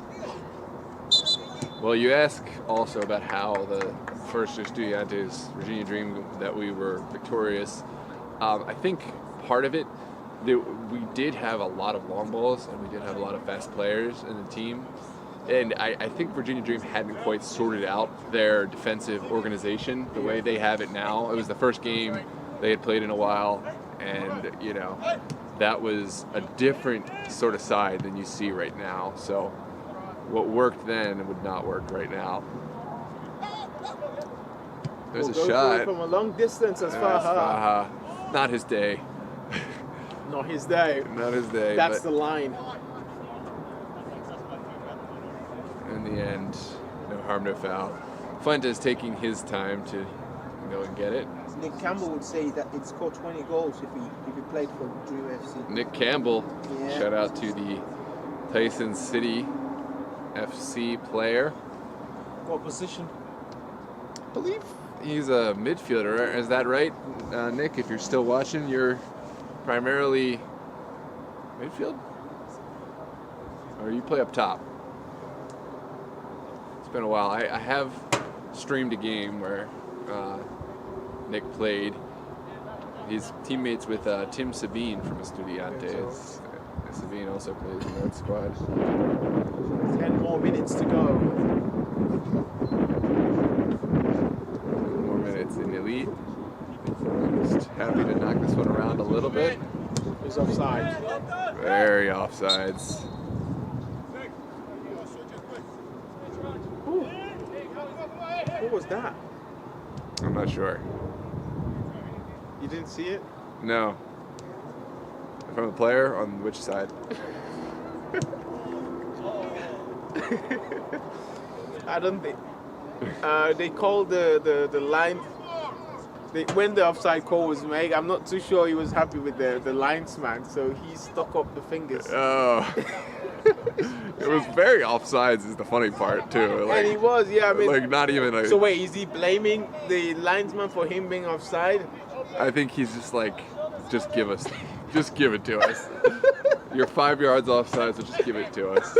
Speaker 1: Well, you ask also about how the first Estudiantes Virginia Dream that we were victorious. I think part of it, we did have a lot of long balls, and we did have a lot of fast players in the team. And I think Virginia Dream hadn't quite sorted out their defensive organization the way they have it now. It was the first game they had played in a while, and, that was a different sort of side than you see right now. So what worked then would not work right now. There's a shot.
Speaker 2: From a long distance as
Speaker 1: Faha. Not his day.
Speaker 2: Not his day.
Speaker 1: Not his day.
Speaker 2: That's the line.
Speaker 1: In the end, no harm, no foul. Fuentes taking his time to go and get it.
Speaker 3: Nick Campbell would say that he'd score 20 goals if he played for Drew FC.
Speaker 1: Nick Campbell,
Speaker 3: Yeah.
Speaker 1: shout out to the Tyson City FC player.
Speaker 2: What position?
Speaker 1: I believe he's a midfielder. Is that right, Nick? If you're still watching, you're primarily midfield? Or you play up top? It's been a while. I have streamed a game where Nick played. He's teammates with Tim Sabine from Estudiantes. Sabine also plays in that squad.
Speaker 2: 10 more minutes to go.
Speaker 1: More minutes in Elite. Just happy to knock this one around a little bit.
Speaker 2: He's offside.
Speaker 1: Very offsides.
Speaker 2: Ooh. What was that?
Speaker 1: I'm not sure.
Speaker 2: You didn't see it?
Speaker 1: No. From the player on which side?
Speaker 2: I don't think. They called the line. When the offside call was made, I'm not too sure he was happy with the linesman, so he stuck up the fingers.
Speaker 1: Oh. It was very offsides is the funny part too.
Speaker 2: And he was, yeah. I mean,
Speaker 1: like not even like.
Speaker 2: so wait, is he blaming the linesman for him being offside?
Speaker 1: I think he's just like, just give it to us. You're 5 yards offside, so just give it to us.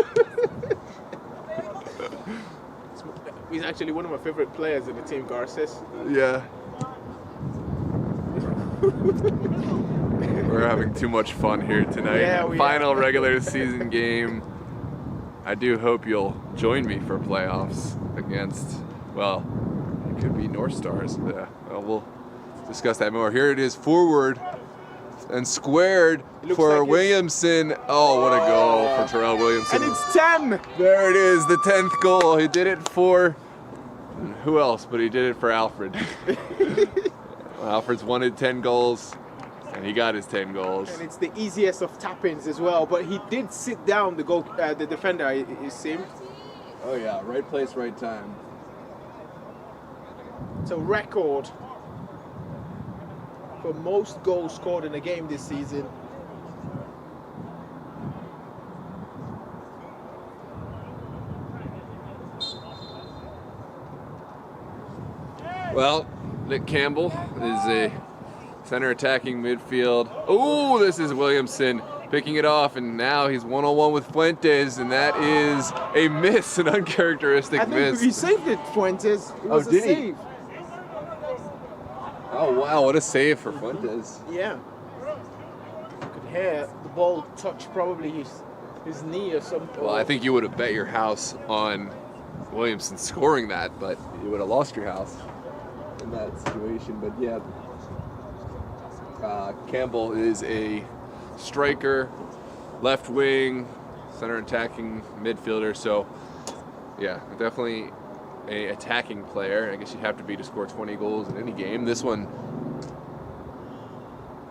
Speaker 2: He's actually one of my favorite players in the team, Garces.
Speaker 1: Yeah. We're having too much fun here tonight.
Speaker 2: Yeah, we
Speaker 1: Final
Speaker 2: are.
Speaker 1: regular season game. I do hope you'll join me for playoffs against, well, it could be North Stars. Yeah, well, we'll discuss that more. Here it is, forward and squared
Speaker 2: looks
Speaker 1: for
Speaker 2: like it's-
Speaker 1: Williamson. Oh, what a goal for Terrell Williamson.
Speaker 2: And it's 10!
Speaker 1: There it is, the 10th goal. He did it for, who else? But he did it for Alfred. Alfred's wanted 10 goals, and he got his 10 goals.
Speaker 2: And it's the easiest of tap-ins as well, but he did sit down the defender, it seemed.
Speaker 1: Oh yeah, right place, right time.
Speaker 2: It's a record for most goals scored in a game this season.
Speaker 1: Well, Nick Campbell is a center attacking midfield. Oh, this is Williamson picking it off, and now he's one-on-one with Fuentes, and that is a miss, an uncharacteristic
Speaker 2: I think
Speaker 1: miss.
Speaker 2: he saved it, Fuentes. It was a
Speaker 1: did he?
Speaker 2: save.
Speaker 1: Oh wow, what a save for Fuentes.
Speaker 2: Yeah. You could hear the ball touch probably his knee or something.
Speaker 1: Well, I think you would have bet your house on Williamson scoring that, but you would have lost your house in that situation. But yeah, Campbell is a striker, left wing, center attacking midfielder. So yeah, definitely a attacking player. I guess you'd have to be to score 20 goals in any game. This one,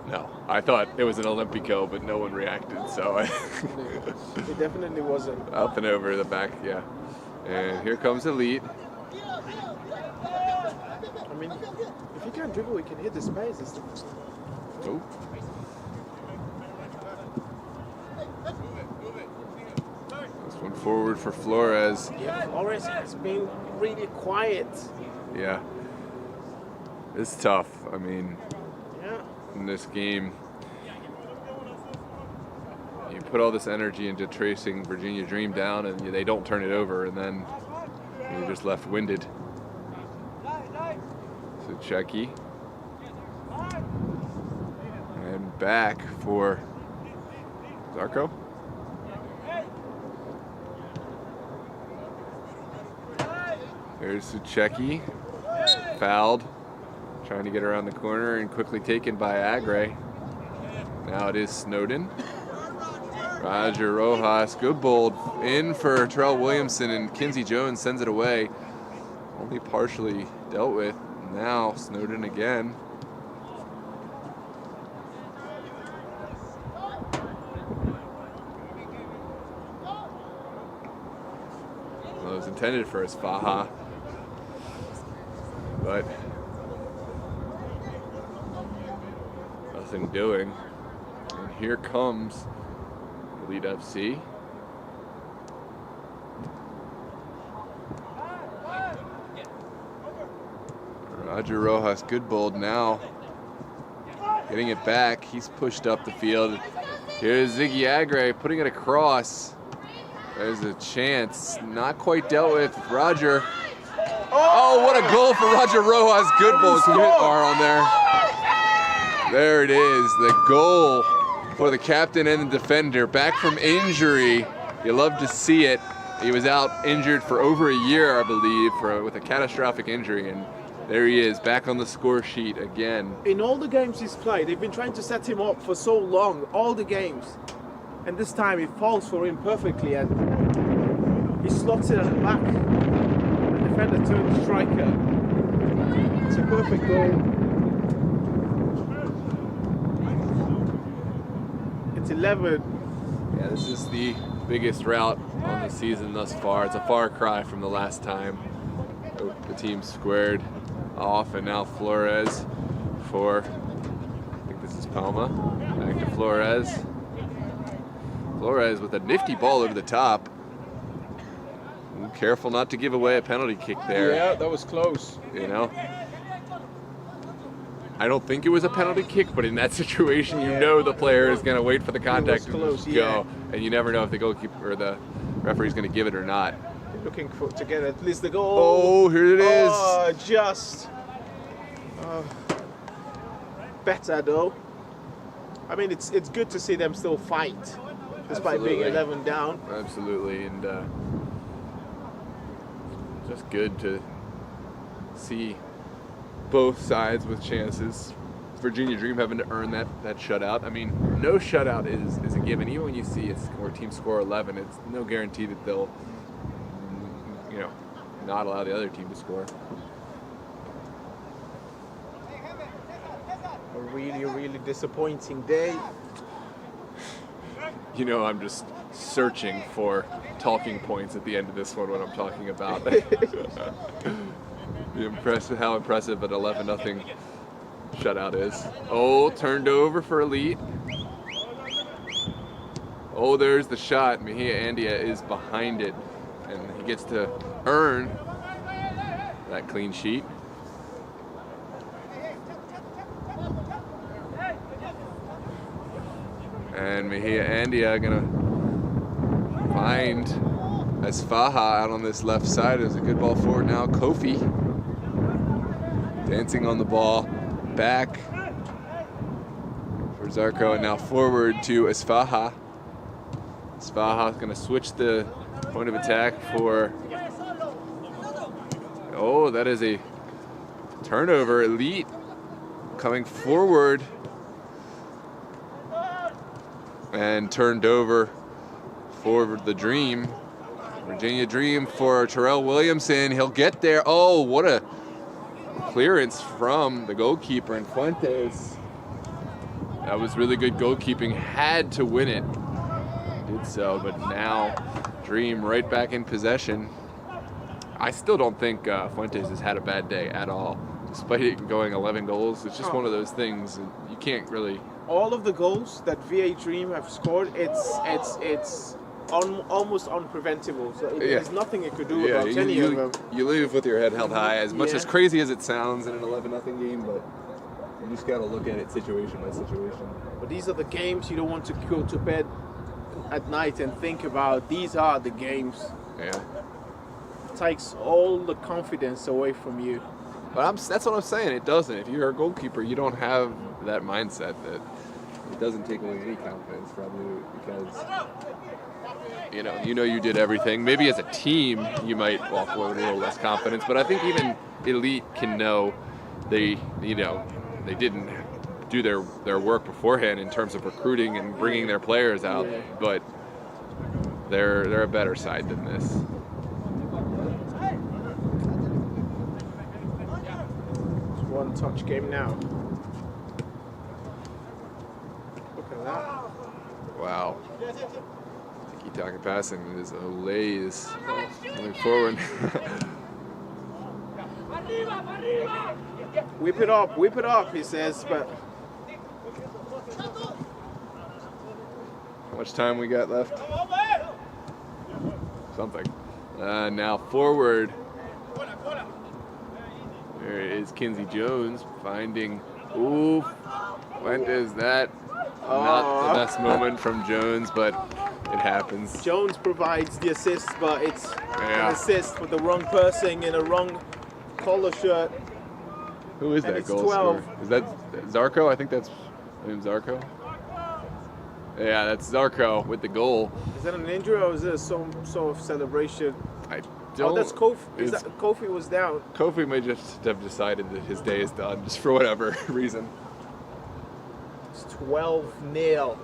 Speaker 1: no. I thought it was an Olympico, but no one reacted. So
Speaker 2: It definitely wasn't.
Speaker 1: up and over the back, yeah. And here comes Elite.
Speaker 2: I mean, if you can't dribble, you can hit the space.
Speaker 1: Oh. This one forward for Flores.
Speaker 2: Yeah, Flores has been really quiet.
Speaker 1: Yeah. It's tough. I mean,
Speaker 2: Yeah.
Speaker 1: in this game, you put all this energy into tracing Virginia Dream down, and they don't turn it over, and then you're just left winded. So Checky. And back for Zarco. There's Sucheki, fouled, trying to get around the corner and quickly taken by Agre. Now it is Snowden. Roger Rojas, good bold in for Terrell Williamson, and Kinsey Jones sends it away. Only partially dealt with. Now Snowden again. Well, it was intended for Esfaha. but nothing doing. And here comes Elite FC. Roger Rojas, good bold now. Getting it back, he's pushed up the field. Here's Ziggy Agre putting it across. There's a chance, not quite dealt with. Roger. Oh, what a goal for Roger Rojas. Good ball, commit bar on there. There it is, the goal for the captain and the defender. Back from injury, you love to see it. He was out injured for over a year, I believe, with a catastrophic injury, and there he is, back on the score sheet again.
Speaker 2: In all the games he's played, they've been trying to set him up for so long, all the games. And this time it falls for him perfectly, and he slots it at the back. The defender turns striker. It's a perfect goal. It's 11.
Speaker 1: Yeah, this is the biggest rout on the season thus far. It's a far cry from the last time the team squared off, and now Flores for, I think this is Palma, back to Flores. Flores with a nifty ball over the top. Ooh, careful not to give away a penalty kick there.
Speaker 2: Yeah, that was close.
Speaker 1: You know, I don't think it was a penalty kick, but in that situation, you know the player is going to wait for the contact to just go, and you never know if the goalkeeper or the referee's going to give it or not.
Speaker 2: Looking to get at least the goal.
Speaker 1: Oh, here it is.
Speaker 2: Oh, just better though. I mean, it's good to see them still fight, despite being 11 down.
Speaker 1: Absolutely, and just good to see both sides with chances. Virginia Dream having to earn that shutout. I mean, no shutout is a given. Even when you see a team score 11, it's no guarantee that they'll, you know, not allow the other team to score.
Speaker 2: A really, really disappointing day.
Speaker 1: You know, I'm just searching for talking points at the end of this one when I'm talking about how impressive an 11-0 shutout is. Oh, turned over for Elite. Oh, there's the shot. Mejia Andia is behind it, and he gets to earn that clean sheet. And Mejia Andia gonna find Esfaha out on this left side. There's a good ball forward now. Kofi dancing on the ball. Back for Zarco, and now forward to Esfaha. Esfaha's gonna switch the point of attack for, oh, that is a turnover. Elite coming forward and turned over for the Dream. Virginia Dream for Terrell Williamson. He'll get there. Oh, what a clearance from the goalkeeper in Fuentes. That was really good goalkeeping. Had to win it. Did so, but now Dream right back in possession. I still don't think Fuentes has had a bad day at all. Despite it going 11 goals, it's just one of those things you can't really.
Speaker 2: All of the goals that VA Dream have scored, it's almost unpreventable. So there's nothing you could do about any of them.
Speaker 1: You leave with your head held high, as much as crazy as it sounds in an 11-0 game, but you just got to look at it situation by situation.
Speaker 2: But these are the games you don't want to go to bed at night and think about. These are the games.
Speaker 1: Yeah.
Speaker 2: It takes all the confidence away from you.
Speaker 1: But that's what I'm saying. It doesn't. If you're a goalkeeper, you don't have that mindset. That it doesn't take away any confidence from you, because you know you did everything. Maybe as a team you might walk away with a little less confidence, but I think even Elite can know they didn't do their work beforehand in terms of recruiting and bringing their players out, but they're a better side than this.
Speaker 2: One touch game now. Look at that.
Speaker 1: Wow. Tiki-taka passing is Olays moving forward.
Speaker 2: whip it up, he says, but
Speaker 1: How much time we got left? Something. Now forward. There is Kinsey Jones finding. Ooh, when is that? Not the best moment from Jones, but it happens.
Speaker 2: Jones provides the assist, but it's
Speaker 1: Yeah.
Speaker 2: an assist with the wrong person in a wrong collar shirt.
Speaker 1: Who is
Speaker 2: And
Speaker 1: that
Speaker 2: it's
Speaker 1: goal
Speaker 2: 12.
Speaker 1: scorer? Is that Zarco? I think that's Zarco. Yeah, that's Zarco with the goal.
Speaker 2: Is that an injury or is it some sort of celebration?
Speaker 1: I don't.
Speaker 2: Oh, that's Kofi.
Speaker 1: it's-
Speaker 2: Kofi was down.
Speaker 1: Kofi may just have decided that his day is done, just for whatever reason.
Speaker 2: It's 12-0.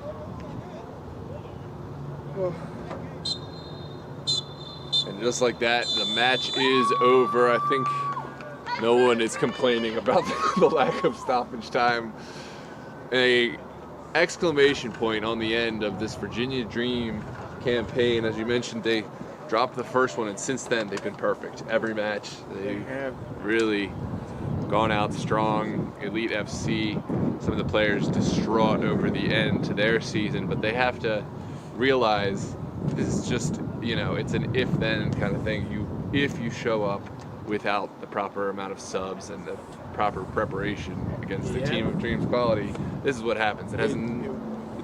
Speaker 1: And just like that, the match is over. I think no one is complaining about the lack of stoppage time. A exclamation point on the end of this Virginia Dream campaign. As you mentioned, they dropped the first one, and since then they've been perfect. Every match, they've really gone out strong. Elite FC, some of the players distraught over the end to their season, but they have to realize this is just, it's an if-then kind of thing. If you show up without the proper amount of subs and the proper preparation against the team of dreams quality, this is what happens. It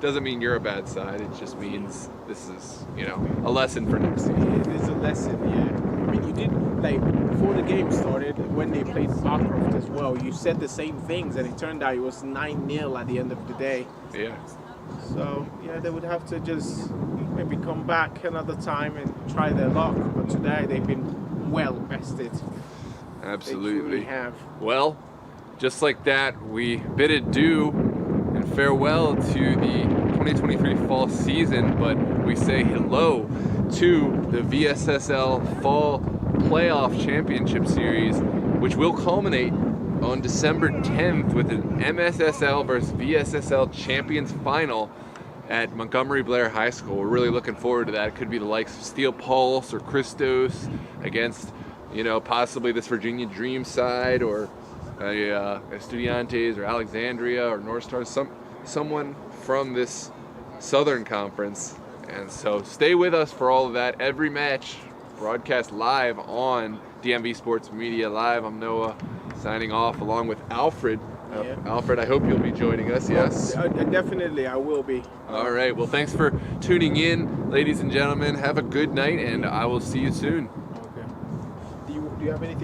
Speaker 1: doesn't mean you're a bad side. It just means this is, a lesson for next season.
Speaker 2: It is a lesson, yeah. I mean, you did, before the game started, when they played Barcroft as well, you said the same things, and it turned out it was 9-0 at the end of the day.
Speaker 1: Yeah.
Speaker 2: So, yeah, they would have to just maybe come back another time and try their luck. But today, they've been well rested.
Speaker 1: Absolutely.
Speaker 2: They truly have.
Speaker 1: Well, just like that, we bid adieu and farewell to the 2023 fall season, but we say hello to the VSSL Fall Playoff Championship Series, which will culminate on December 10th with an MSSL versus VSSL Champions Final at Montgomery Blair High School. We're really looking forward to that. It could be the likes of Steel Pulse or Christos against, possibly this Virginia Dream side, or Estudiantes or Alexandria or North Stars, someone from this Southern Conference. And so stay with us for all of that. Every match broadcast live on DMV Sports Media Live. I'm Noah signing off along with Alfred. Alfred, I hope you'll be joining us. Yes.
Speaker 2: Definitely, I will be.
Speaker 1: All right. Well, thanks for tuning in, ladies and gentlemen. Have a good night, and I will see you soon.
Speaker 2: Okay. Do you have anything?